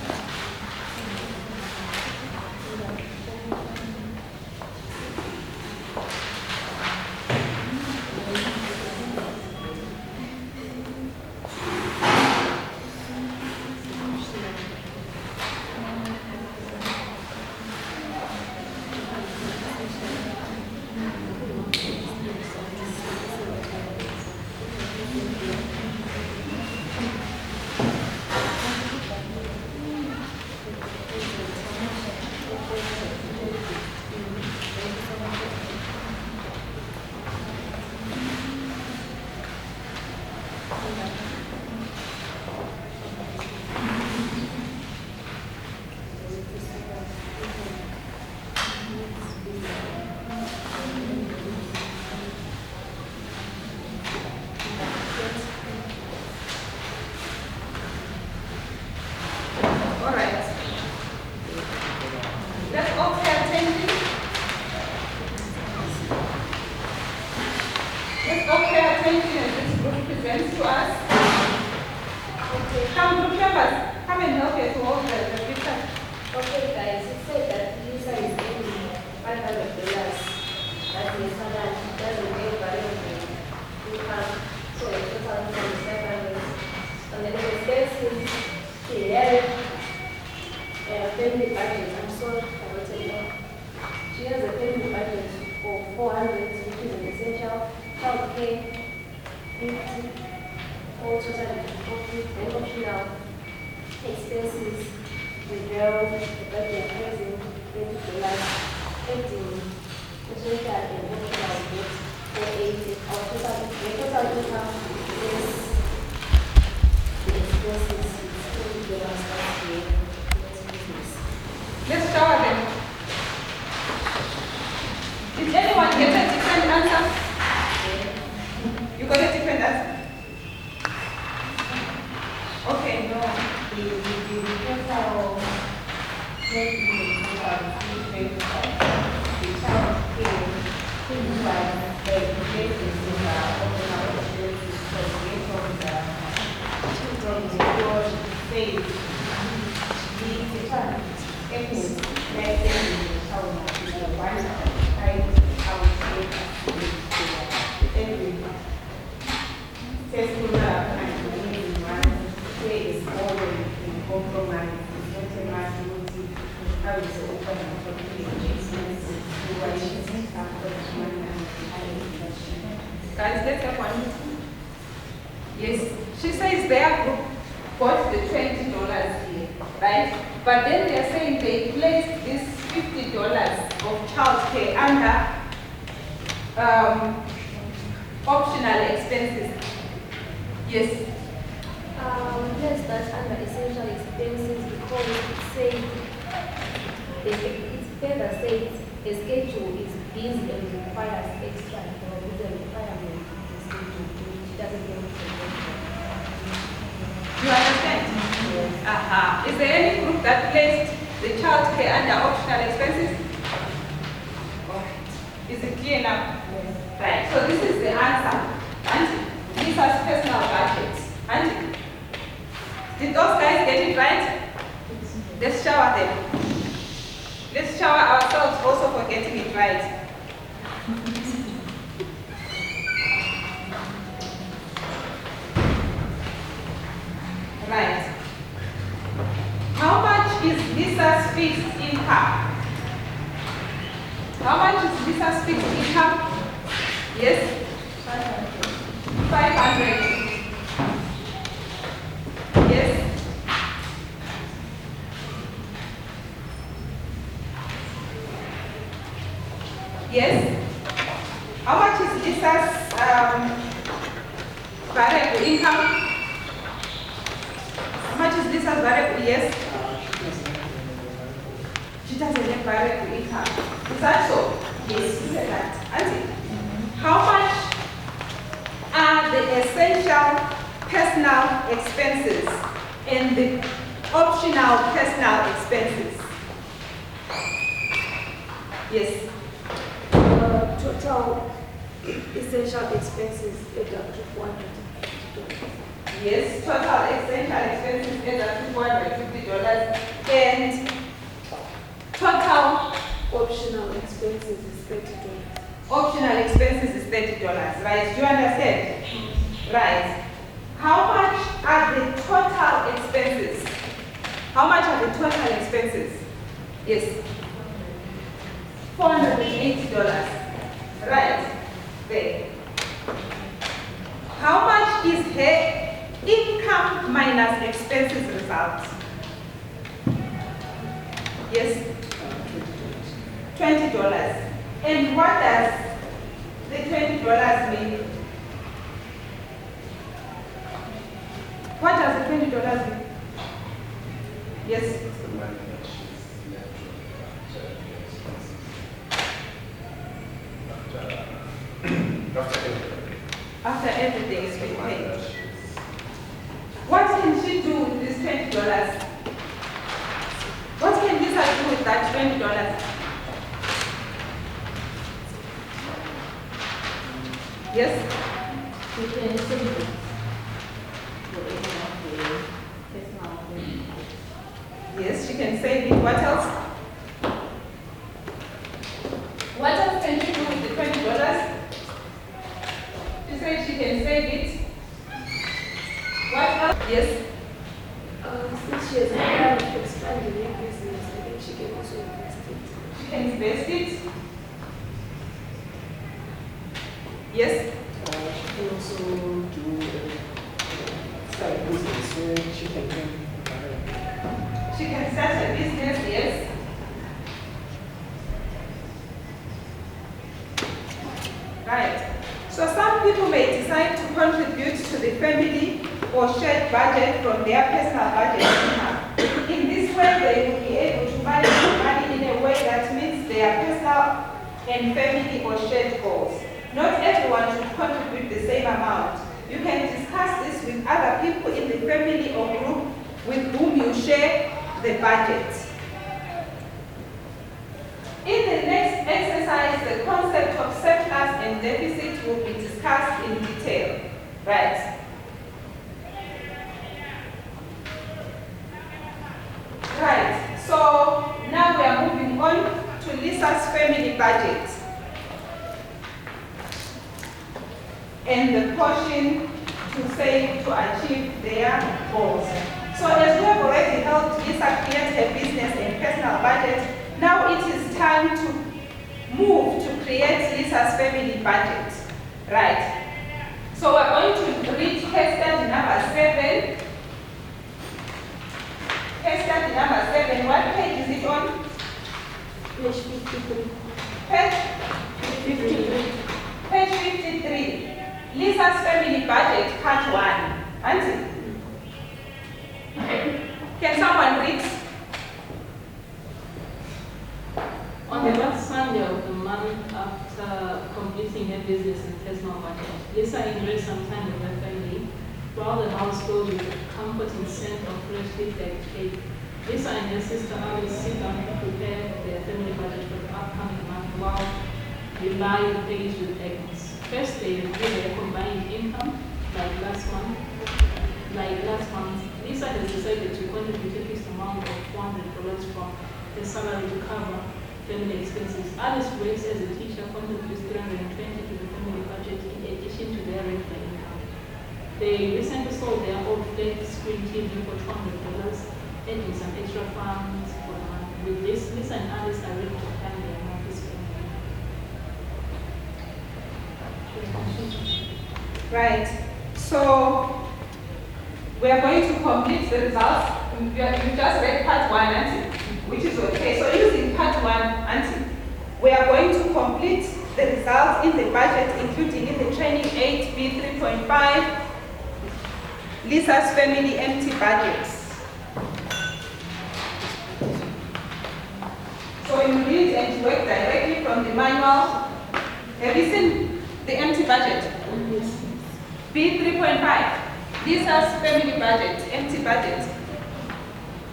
All right. Let's all pay attention. Let's all pay attention as this group presents to us. Come, group members, come and help us to hold the picture. Okay, guys, it said that Lisa is earning $500. That is so that she doesn't get variable income. So the total income is 500. And then the expenses, she had family budget. I'm sorry, I will tell you. She has a family budget of 400, which is an essential child care, 50, all total 40, and optional expenses. The girl, the budget present, $20, emptying, essential and optional goods, 480. Our total income is the expenses is $20 last year. Let's shower them. Did anyone get a different answer? You got a different answer? Okay, no. The total Guys, let's have one. Yes, she says their group bought the $20 here, right? But then they're saying they placed this $50 of child care under optional expenses. Yes. Yes, that's under essential expenses because it further says a schedule is busy and requires extra. The requirement is schedule, which doesn't get You understand? Yes. Is there any group that placed the child care under optional expenses? Alright. Is it clear now? Yes. Right. So this is the answer. Auntie, these are personal budgets. Auntie, did those guys get it right? Let's shower them. Let's shower ourselves also for getting it right. Right. How much is Lisa's fixed income? How much is Lisa's fixed income? Yes? 500. Yes? Yes? How much is Lisa's variable income? How much is Lisa's variable? Yes? She doesn't have variable income. Is that so? Yes, look at that. Auntie, how much are the essential personal expenses and the optional personal expenses? total essential expenses add up to $450. Yes, total essential expenses add up to $450, and total Optional expenses is $30. optional expenses is $30, right? Do you understand? Right. How much are the total expenses? How much are the total expenses? Yes. $480. Right. There. How much is her income minus expenses result? Yes. $20. And what does the $20 mean? What does the $20 mean? Yes. It's the money that she's left After everything is been paid. after What can she do with this $20? What can Lisa do with that $20? Yes? You can save it for any of the personal things. Yes, she can save it. What else? What else can she do with the $20? She said she can save it. What else? Yes. Since she has a plan of expanding her business, I think she can also invest it. She can invest it. Yes. She can also do start a business where she can earn. She can start a business, yes. Right. So some people may decide to contribute to the family or shared budget from their personal budget income. In this way, they will be able to manage the money in a way that meets their personal and family or shared goals. Not everyone should contribute the same amount. You can discuss this with other people in the family or group with whom you share the budget. In the next exercise, the concept of surplus and deficit will be discussed in detail. Right. Right. So now we are moving on to Lisa's family budget and the portion to save to achieve their goals. So as we have already helped Lisa create her business and personal budget, now it is time to move to create Lisa's family budget. Right. So we're going to read case study number 7. Case study number 7. What page is it on? Page 53. Page 53. Page 53. Lisa's family budget, part 1. Auntie? Can someone read? On the last Sunday of the month after completing her business and personal budget, Lisa enjoyed some time with her family while the house filled with the comfort and scent of freshly baked cake. Lisa and her sister always sit down to prepare their family budget for the upcoming month while relying pays with eggs. First, they review their combined income, like last month. Lisa has decided to contribute a fixed amount of $400 from her salary to cover family expenses. Alice works as a teacher, contributes $320 to the family budget in addition to their regular income. They recently sold their old flat screen TV for $200, adding some extra funds for the month. With this, Lisa and Alice are ready to plan their monthly spending. Right. So we are going to complete the results. You just read part 1, Auntie, which is okay. So using part 1, Auntie, we are going to complete the results in the budget, including in the training 8B 3.5, Lisa's family empty budgets. So you read and you work directly from the manual. Have you seen the empty budget? B 3.5, Lisa's family budget, empty budget.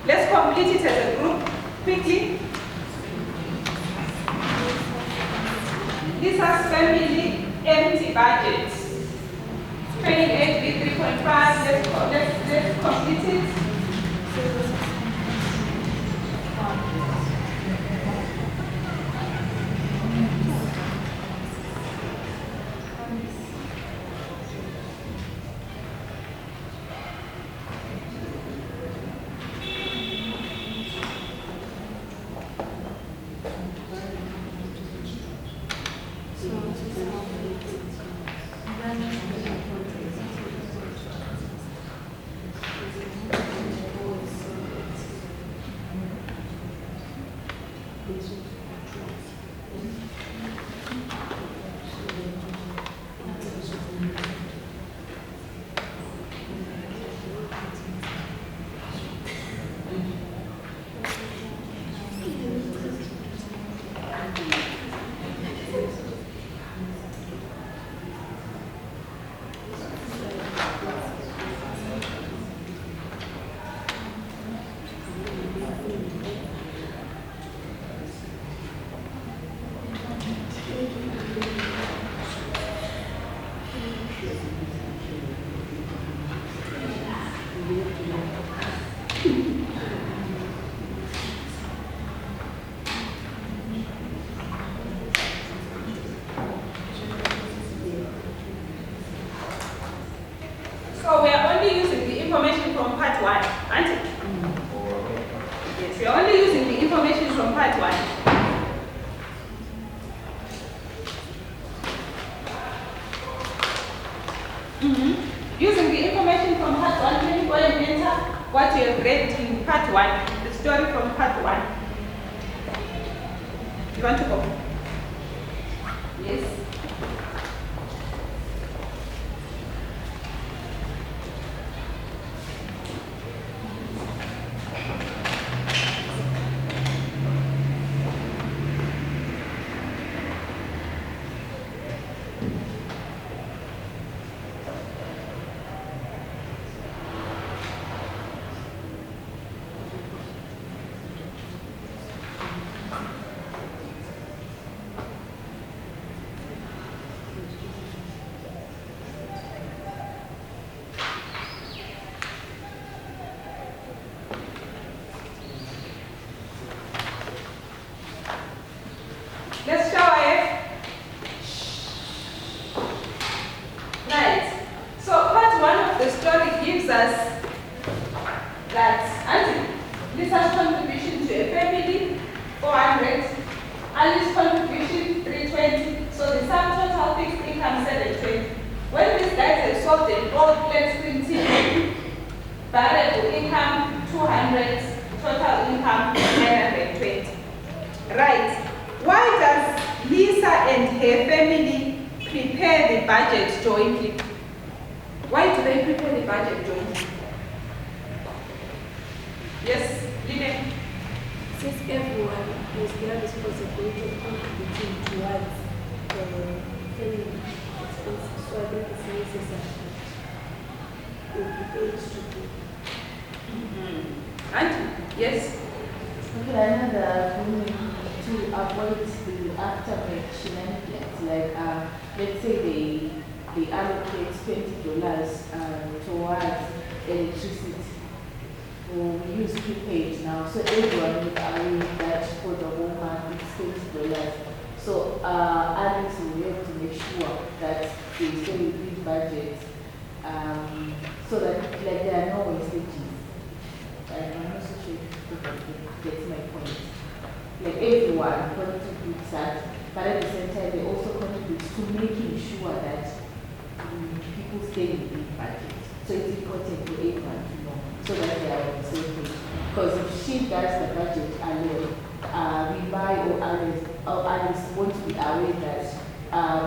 Let's complete it as a group quickly. Lisa's family empty budget. 28 3.5, let's complete it. So we are only using the information from part 1, aren't it? Yes, we are only using the information from part 1. Using the information from part 1, can you go and enter what you have read in part 1, the story from part 1. You want to go? Yes. Let's show it. Right. So part 1 of the story gives us that Auntie Lisa's contribution to a family, 400. Alice's contribution, 320. So the sum total fixed income, 720. When these guys have solved the old flat printing, variable income, 200. Total income, 920. Right. Why does Lisa and her family prepare the budget jointly? Why do they prepare the budget jointly? Yes, Lynette? Since everyone has their responsibility of contributing towards the family expenses, so I think it's necessary to be paid to do. Auntie? Yes? Okay, another to avoid the aftermath shenanigans, like let's say they allocate $20 towards electricity. Or we use prepaid now, so everyone will arrange that for the whole month it's $20. So Alex will have to make sure that they stay within budget, so that like there are no wastages. I'm not so sure if you get my point. Like everyone contributes that, but at the same time they also contribute to making sure that people stay within budget. So it's important for everyone to know, so that they are on the same page. Because if she does the budget alone, we buy or others want to be aware that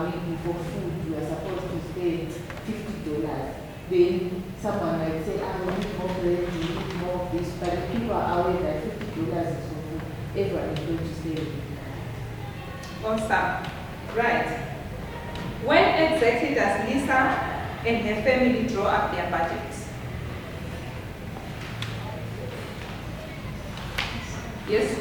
maybe for food we are supposed to spend $50. Then someone might say, we need more bread, we need more of this, but if people are aware that $50 is for food, everyone is going to stay with it. Awesome. Right. When exactly does Lisa and her family draw up their budgets? Yes?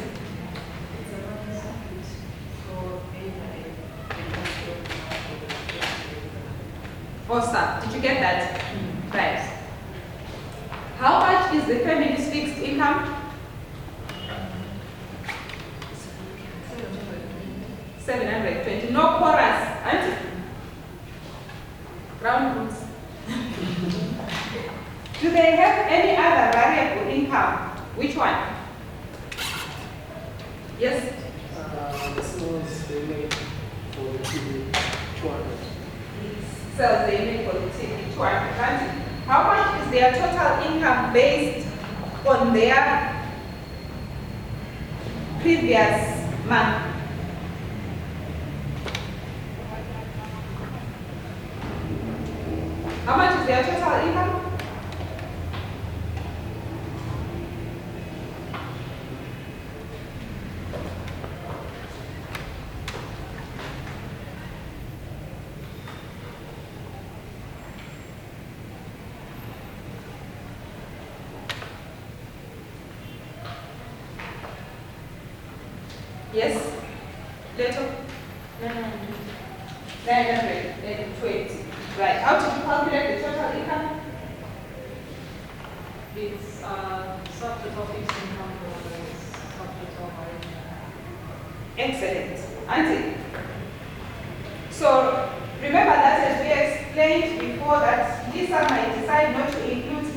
or sub. Did you get that? Right. How much is the family's fixed income? 720. No chorus, auntie. Ground rules. Do they have any other variable income? Which one? Yes? The sales they made for the TV, 200. Sales they make for the TV, 200. Auntie, how much is their total income based on their previous month? How much is their total income? Yes? Little? 920. Right. How did you calculate the total income? It's subject of fixed income versus subject of variable. Excellent. Auntie. So remember that as we explained before that Lisa might decide not to include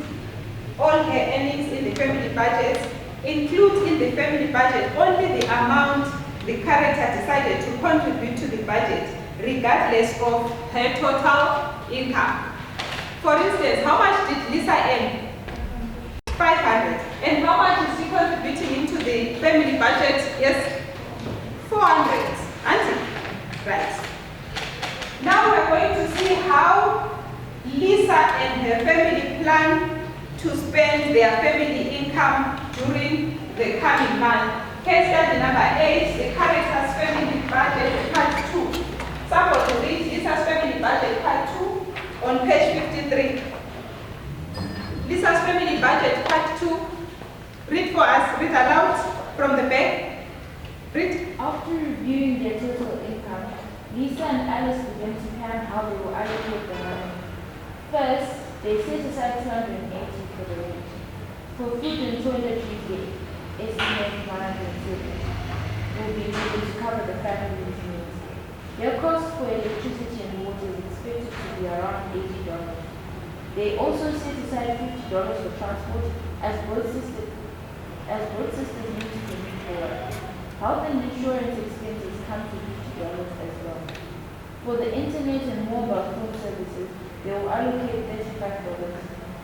all her earnings in the family budget, include in the family budget only the amount the character decided to contribute to the budget, regardless of her total income. For instance, how much did Lisa earn? 500. And how much is she contributing into the family budget? Yes, 400. Auntie? Right. Now we're going to see how Lisa and her family plan to spend their family income during the coming month. Case study number 8, the character's family budget, part 2. Somebody read Lisa's family budget, part 2, on page 53. Lisa's family budget, part 2. Read for us, read aloud from the back. Read. After reviewing their total income, Lisa and Alice began to plan how they will allocate the money. First, they set aside 280 for the rent. For food and toiletries, they estimate 970 will be needed to cover the family's needs. Their cost for electricity and water is expected to be around $80. They also set aside $50 for transport as both sisters need to commute for work. Health and insurance expenses come to $50 as well. For the internet and mobile phone services, they will allocate $35.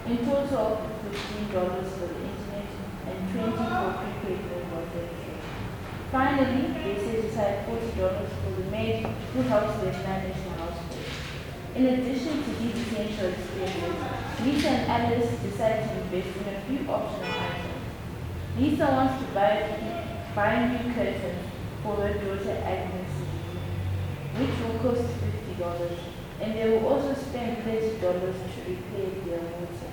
In total, $15 for the internet and $20 for prepaid mobile services. Finally, they set aside $40 for the maid who helps them manage the household. In addition to these essential expenses, Lisa and Alice decide to invest in a few optional items. Lisa wants to buy new curtains for her daughter Agnes, which will cost $50, and they will also spend $30 to repair their water.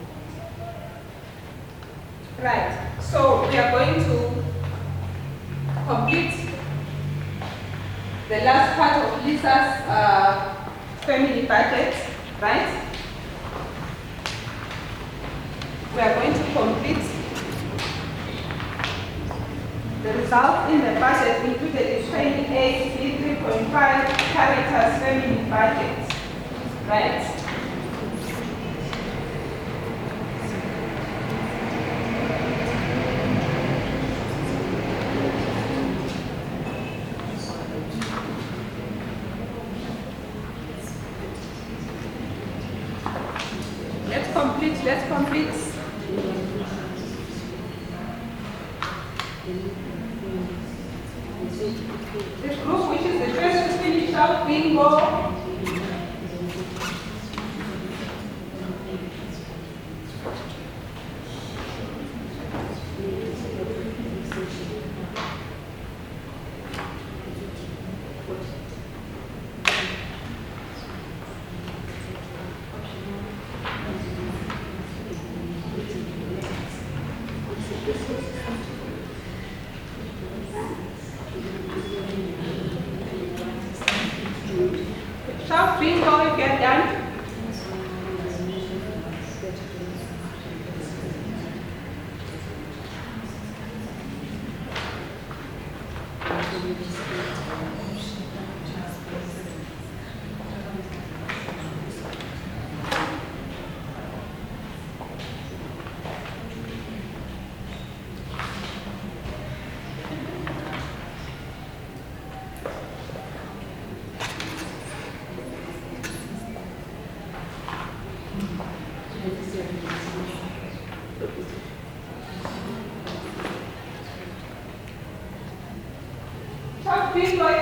Right. So we are going to complete the last part of Lisa's family budget, right? We are going to complete the result in the budget included in 28B3.5 characters family budget, right? Let's complete. The group which is the first to finish out bingo. Shout bingo if you're done.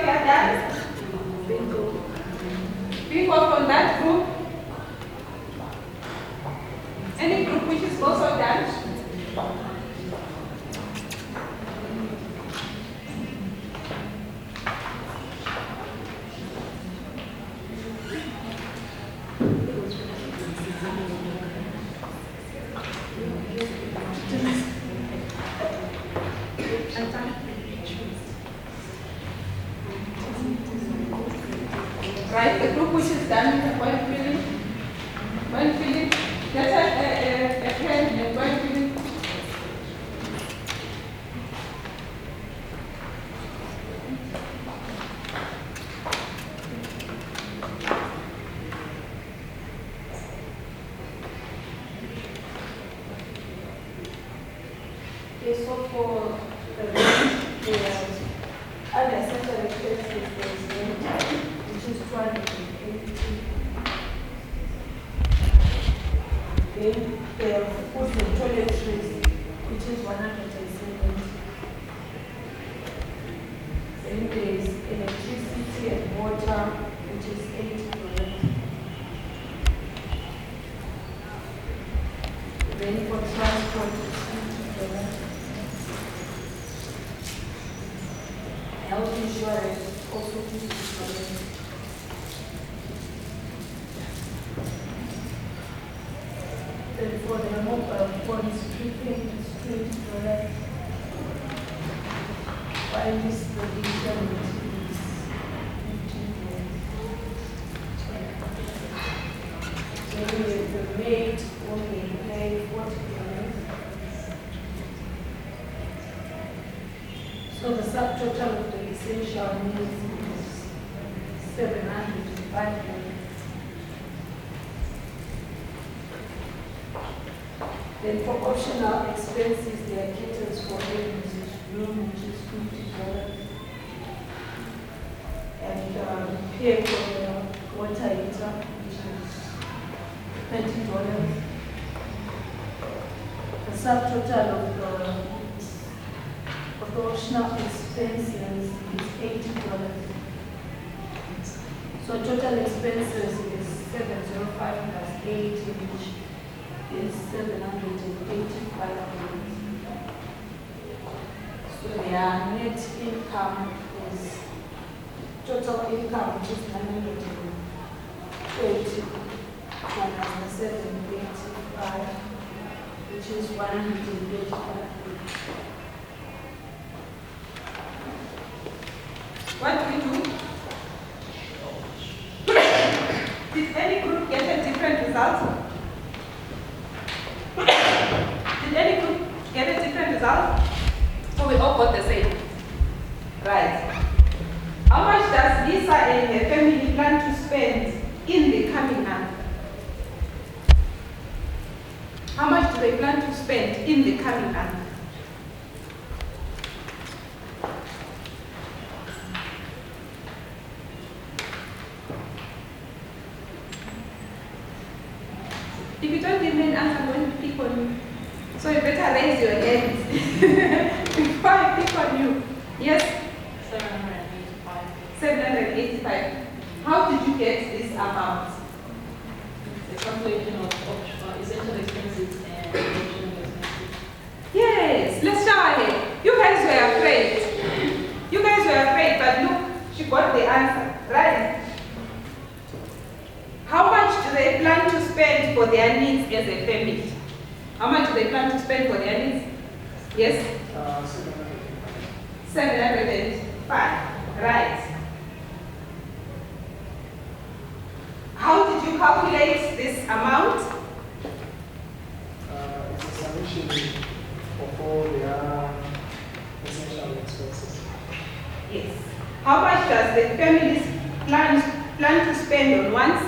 we are done? Bingo from that group. Any group which is also done? Right, the group which is done with the point filling. Point filling. Let's have a pen and point filling. Okay, so for the other central expenses, there's rent, which is 280. Then there are food and toiletries, which is 170. Then there's electricity and water, which is 80. Then for transport, it's 50. Health insurance also 50. Then for the mobile phones, prepaid is $20. While this provision is $15. So the maid only pay $40. So the subtotal of the essential needs is $705. Then for optional expenses, there are kittens for babies, room, which is $50. And pay for the water heater, which is $20. The subtotal of the optional expenses is $80. So total expenses is 705 plus 80, which is 785. So their net income is total income, which is 920 minus 785, which is 185. What do we do? Did any group get a different result? Did any group get a different result? So we all got the same. Right. How much does Lisa and her family plan to spend in the coming month? How much do they plan to spend in the coming month? If you don't give me an answer, I'm going to pick on you. So you better raise your hands before I pick on you. Yes? 785. 785. How did you get this amount? The calculation of essential expenses and optional expenses. Yes, let's show ahead. You guys were afraid. You guys were afraid, but look, she got the answer, right? How much do they plan to spend for their needs as a family? How much do they plan to spend for their needs? Yes? 705. Right. How did you calculate this amount? It's a summation of all their essential expenses. Yes. How much does the family plan to spend on wants?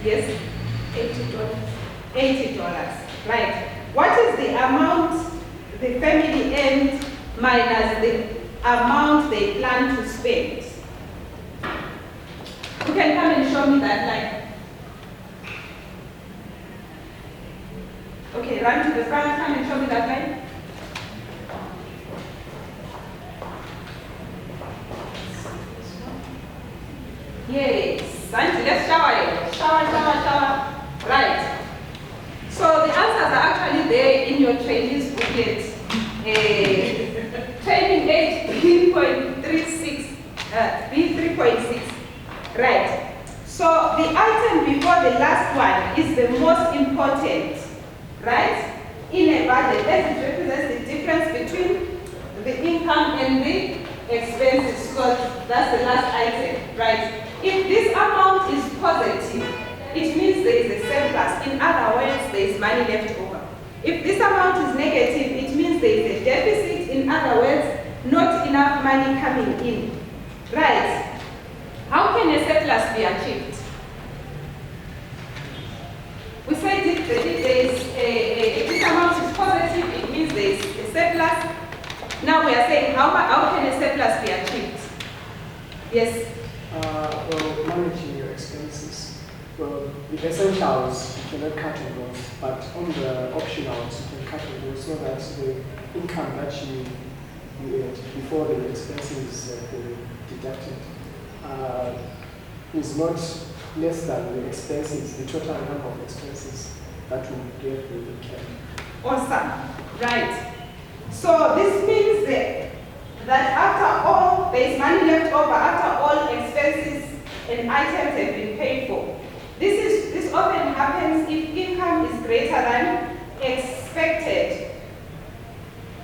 Yes? $80. $80. Right. What is the amount the family earns minus the amount they plan to spend? You can come and show me that line. Okay, run to the front, come and show me that line. Yes. And let's shower it. Shower. Right. So the answers are actually there in your trainees booklet. Training age B.36, B3.6. Right. So the item before the last one is the most important, right? In a budget, as it represents the difference between the income and the expenses, because that's the last item, right? If this amount is positive, it means there is a surplus. In other words, there is money left over. If this amount is negative, it means there is a deficit. In other words, not enough money coming in. Right. How can a surplus be achieved? We said if this amount is positive, it means there is a surplus. Now we are saying how can a surplus be achieved? Yes? Well, managing your expenses. Well, the essentials you cannot cut on those, but on the optionals you can cut on those so that the income that you earned before the expenses deducted is not less than the expenses, the total number of expenses that will give the income. Awesome. Right. So this means that after all, there is money left over after all expenses and items have been paid for. This often happens if income is greater than expected.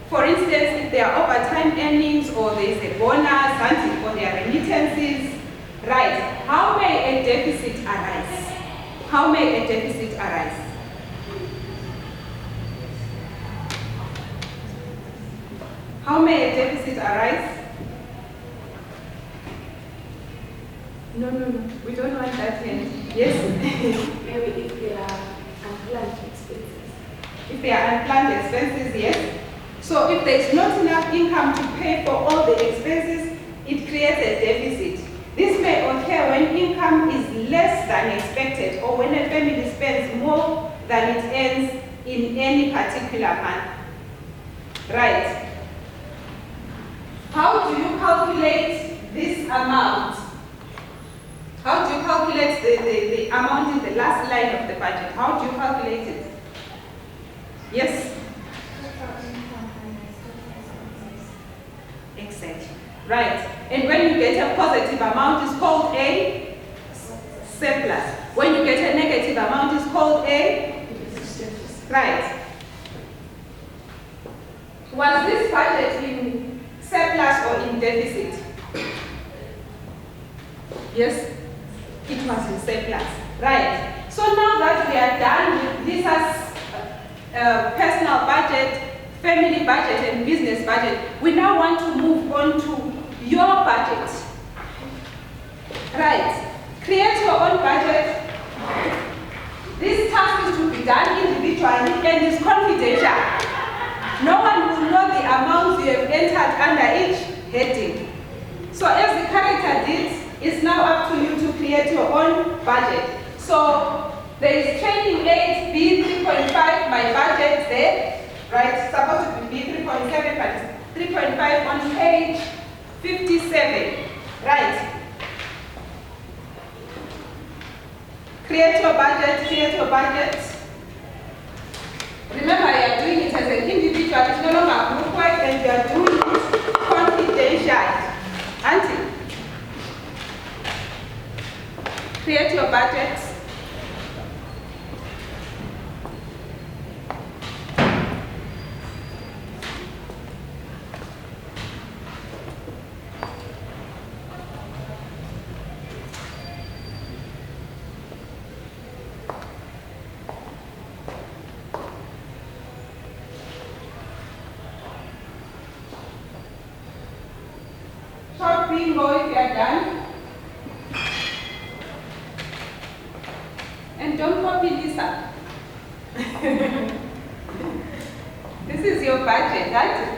For instance, if there are overtime earnings or there is a bonus, something for their remittances. Right. How may a deficit arise? How may a deficit arise? How may a deficit arise? No. We don't want that hand. Yes? Maybe if there are unplanned expenses. If there are unplanned expenses, yes. So if there is not enough income to pay for all the expenses, it creates a deficit. This may occur when income is less than expected or when a family spends more than it earns in any particular month. Right. How do you calculate this amount? How do you calculate the amount in the last line of the budget? How do you calculate it? Yes? Exactly. Right. And when you get a positive amount, it's called a surplus. When you get a negative amount, it's called a right. Was this budget in surplus or in deficit? Yes? It was in surplus. Right. So now that we are done with this as personal budget, family budget, and business budget, we now want to move on to your budget. Right. Create your own budget. This task is to be done individually and is confidential. No one will know the amounts you have entered under each heading. So as the character did, it's now up to you to create your own budget. So there is training aid B3.5, my budget there, right? It's supposed to be B3.7, but it's 3.5 on page 57, right? Create your budget. Remember, you are doing it as an individual, it's no longer group work, and you are doing it confidentially. Auntie, create your budget. Short bingo if you are done. And don't copy Lisa. This is your budget, right?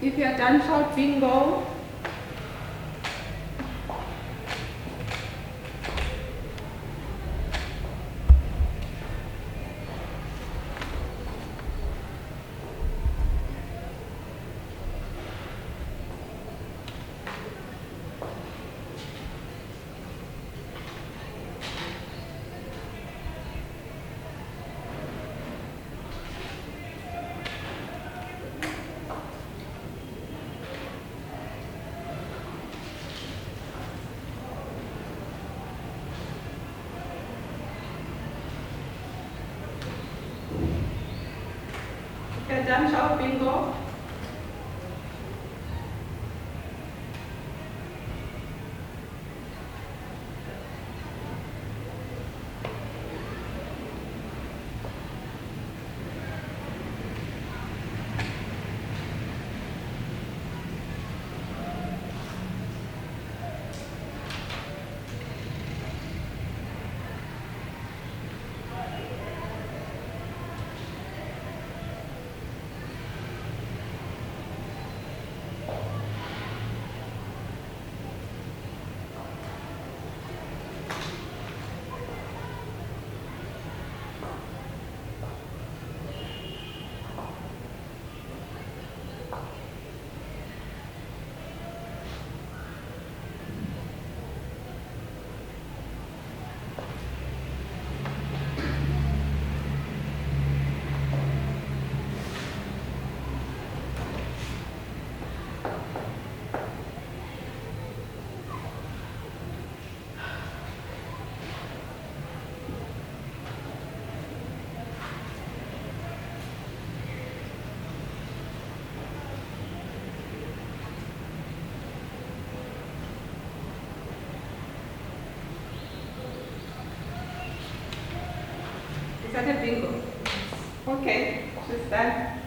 If you're done, shout bingo. If you're done, shout bingo. Is that a bingo? Okay, she's done.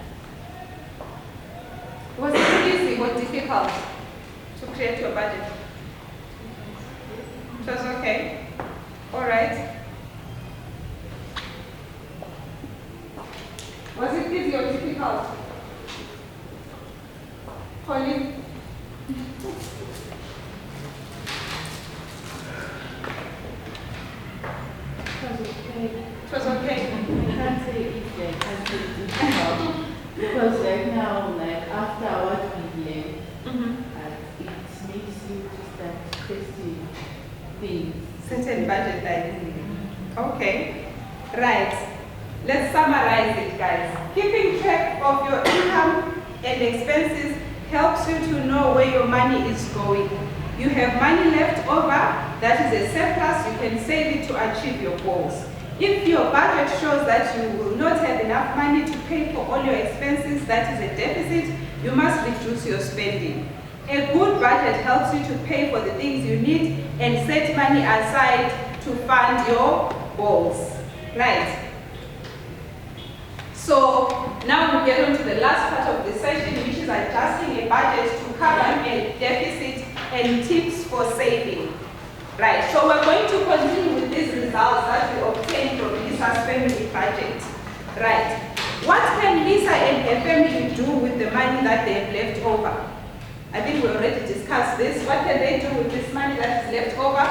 Was it easy or difficult to create your budget? It was okay. All right. Was it easy or difficult? Colin? It was okay. I can't say easy, I can't say difficult. Because right now, like after what we hear, it makes you to start testing things. Certain budget lines. Okay. Right. Let's summarize it, guys. Keeping track of your income and expenses helps you to know where your money is going. You have money left over, that is a surplus, you can save it to achieve your goals. If your budget shows that you will not have enough money to pay for all your expenses, that is a deficit, you must reduce your spending. A good budget helps you to pay for the things you need and set money aside to fund your goals. Right? So now we get on to the last part of the session, which is adjusting a budget to cover a deficit and tips for saving. Right, so we're going to continue with these results that we obtained from Lisa's family budget. Right, what can Lisa and her family do with the money that they have left over? I think we already discussed this. What can they do with this money that is left over?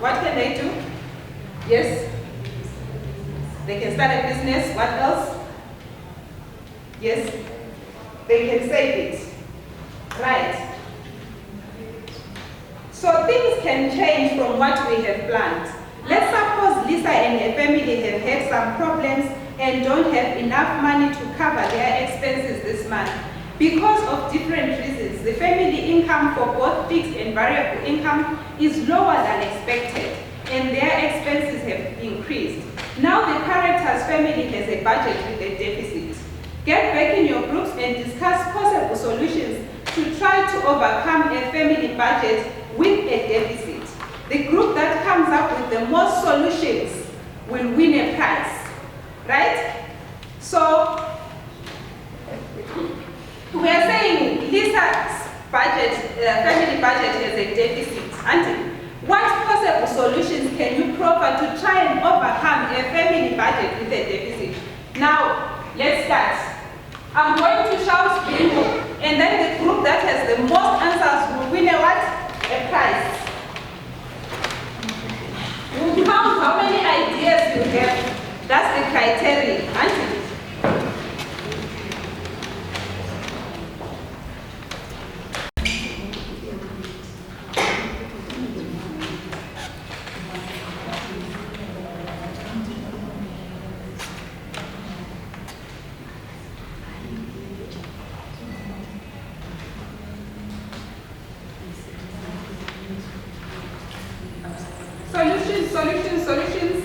What can they do? Yes? They can start a business. What else? Yes? They can save it. Right. So things can change from what we have planned. Let's suppose Lisa and her family have had some problems and don't have enough money to cover their expenses this month. Because of different reasons, the family income for both fixed and variable income is lower than expected, and their expenses have increased. Now the character's family has a budget with a deficit. Get back in your groups and discuss possible solutions to try to overcome a family budget with a deficit. The group that comes up with the most solutions will win a prize, right? So, we are saying Lisa's budget, family budget has a deficit. And what possible solutions can you provide to try and overcome a family budget with a deficit? Now, let's start. I'm going to shout bingo, and then the group that has the most answers will win a what? A prize. We'll count how many ideas you have. That's the criteria, aren't it? Solutions.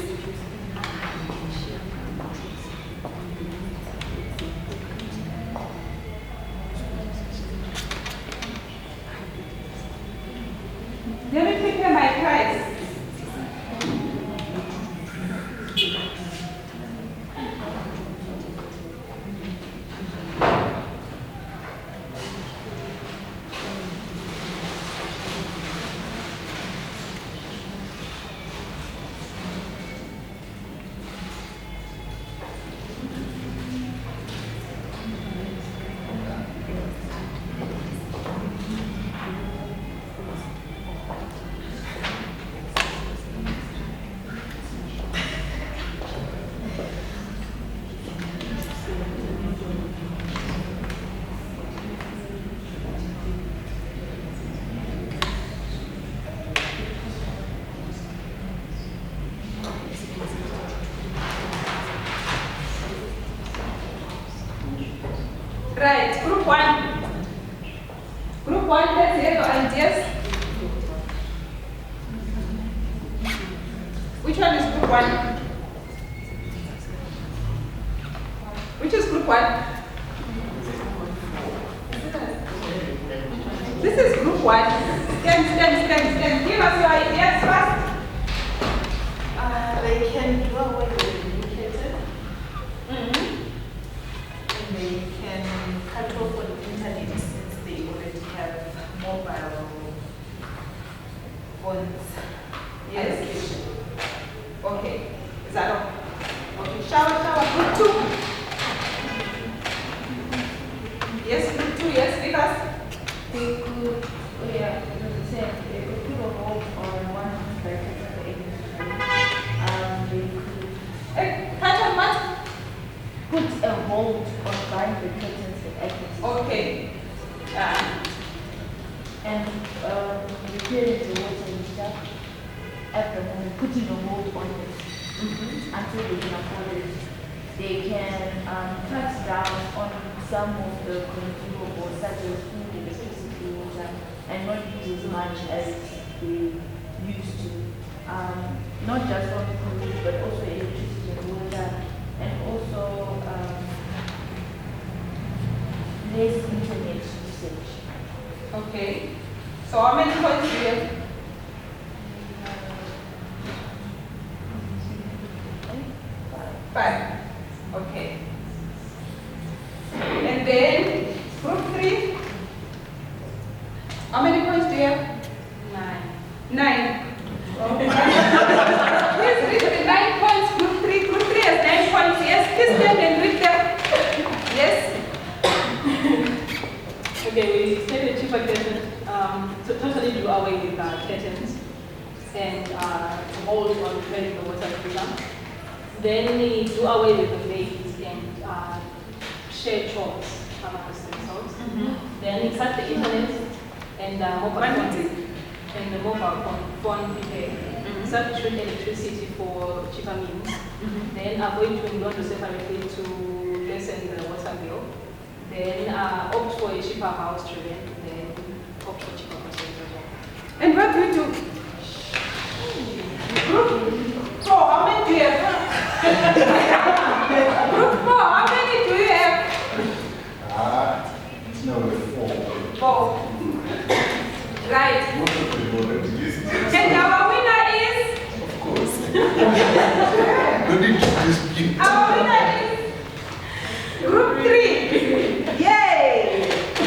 Let me prepare my prize. Right, group one. Group one, let's hear your ideas. Which one is group one? Which is group one? This is group one. Stand. Give us your ideas first. They can do away with the indicator. And they can cut off on the internet since they already have mobile phones. Yes. Okay. Is that all? Okay. Shower. Group two. Yes, group two. Yes, with us. They could, they could put a hold on one like Cut on what? put a hold on buying the curtains and actors. Okay. And repairing the water and stuff at the moment, putting a hold on it until they can afford it. They can cut down on some of the consumables such as food, electricity, water, and not use as much as they used to. Not just on food, but also electricity and water, and also less internet usage. Okay. So how many points do you have? 5. Okay. And then group 3. How many points do you have? 9. Please read the 9 points. Group 3. Group 3 has 9 points. Yes, please stand and read them. Yes. Okay, we say the cheaper curtains, to totally do away with curtains and hold on repairing the water cooler. Then we do away with the maids and share chores amongst themselves. Then cut the internet and the mobile phone repair. Substitute electricity for cheaper means. Then avoid doing laundry separately to lessen the water bill. Then opt for a cheaper house to rent. Then opt for cheaper groceries as well. And what do you do? Group 4, how many do you have? Group 4, how many do you have? No, 4. 4. Right. Most of them already used it. And our winner is? Of course. No need to dispute. Our winner is Group 3. Yay!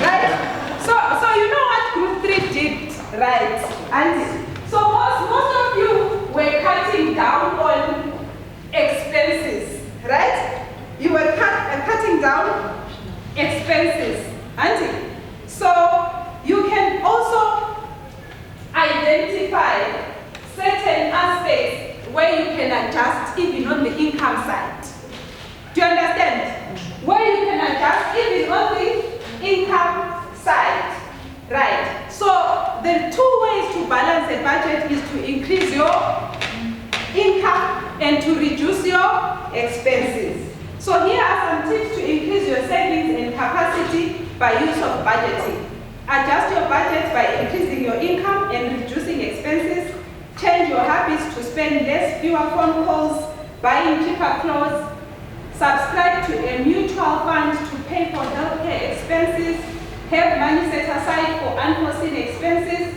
Right? So you know what Group 3 did, right? And so most of you were cutting down on expenses, right? You were cutting down expenses, auntie. So you can also identify certain aspects where you can adjust even on the income side. Do you understand? Where you can adjust even on the income side. Right. So the two ways to balance a budget is to increase your income and to reduce your expenses. So here are some tips to increase your savings and capacity by use of budgeting. Adjust your budget by increasing your income and reducing expenses. Change your habits to spend less, fewer phone calls, buying cheaper clothes. Subscribe to a mutual fund to pay for healthcare expenses. Have money set aside for unforeseen expenses.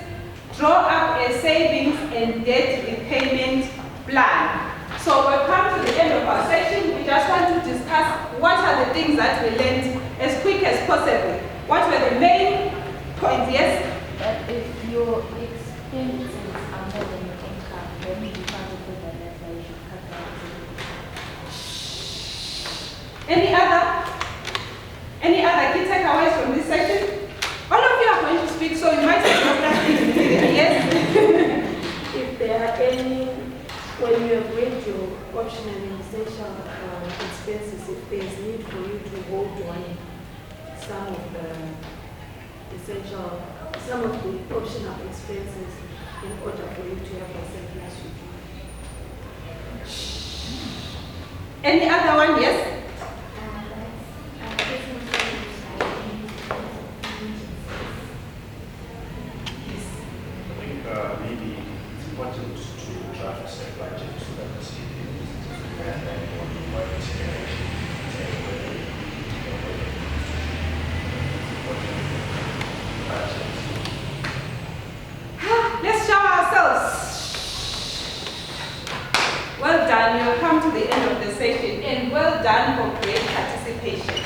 Draw up a savings and debt repayment plan. So we've come to the end of our session. We just want to discuss what are the things that we learned as quick as possible. What were the main points? Yes? But if your expenses are more than your income, then you can't put that level, you should cut down to Any other key takeaways from this session? All of you are going to speak, so you might have no questions. Yes? If there are any, when you have read your optional and essential expenses, if there is need for you to hold on some of the optional expenses in order for you to have a surplus with you. Any other one? Yes? Maybe it's important to draft a budget so that the city can Let's show ourselves. Well done. You have come to the end of the session, and well done for great participation.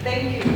Thank you.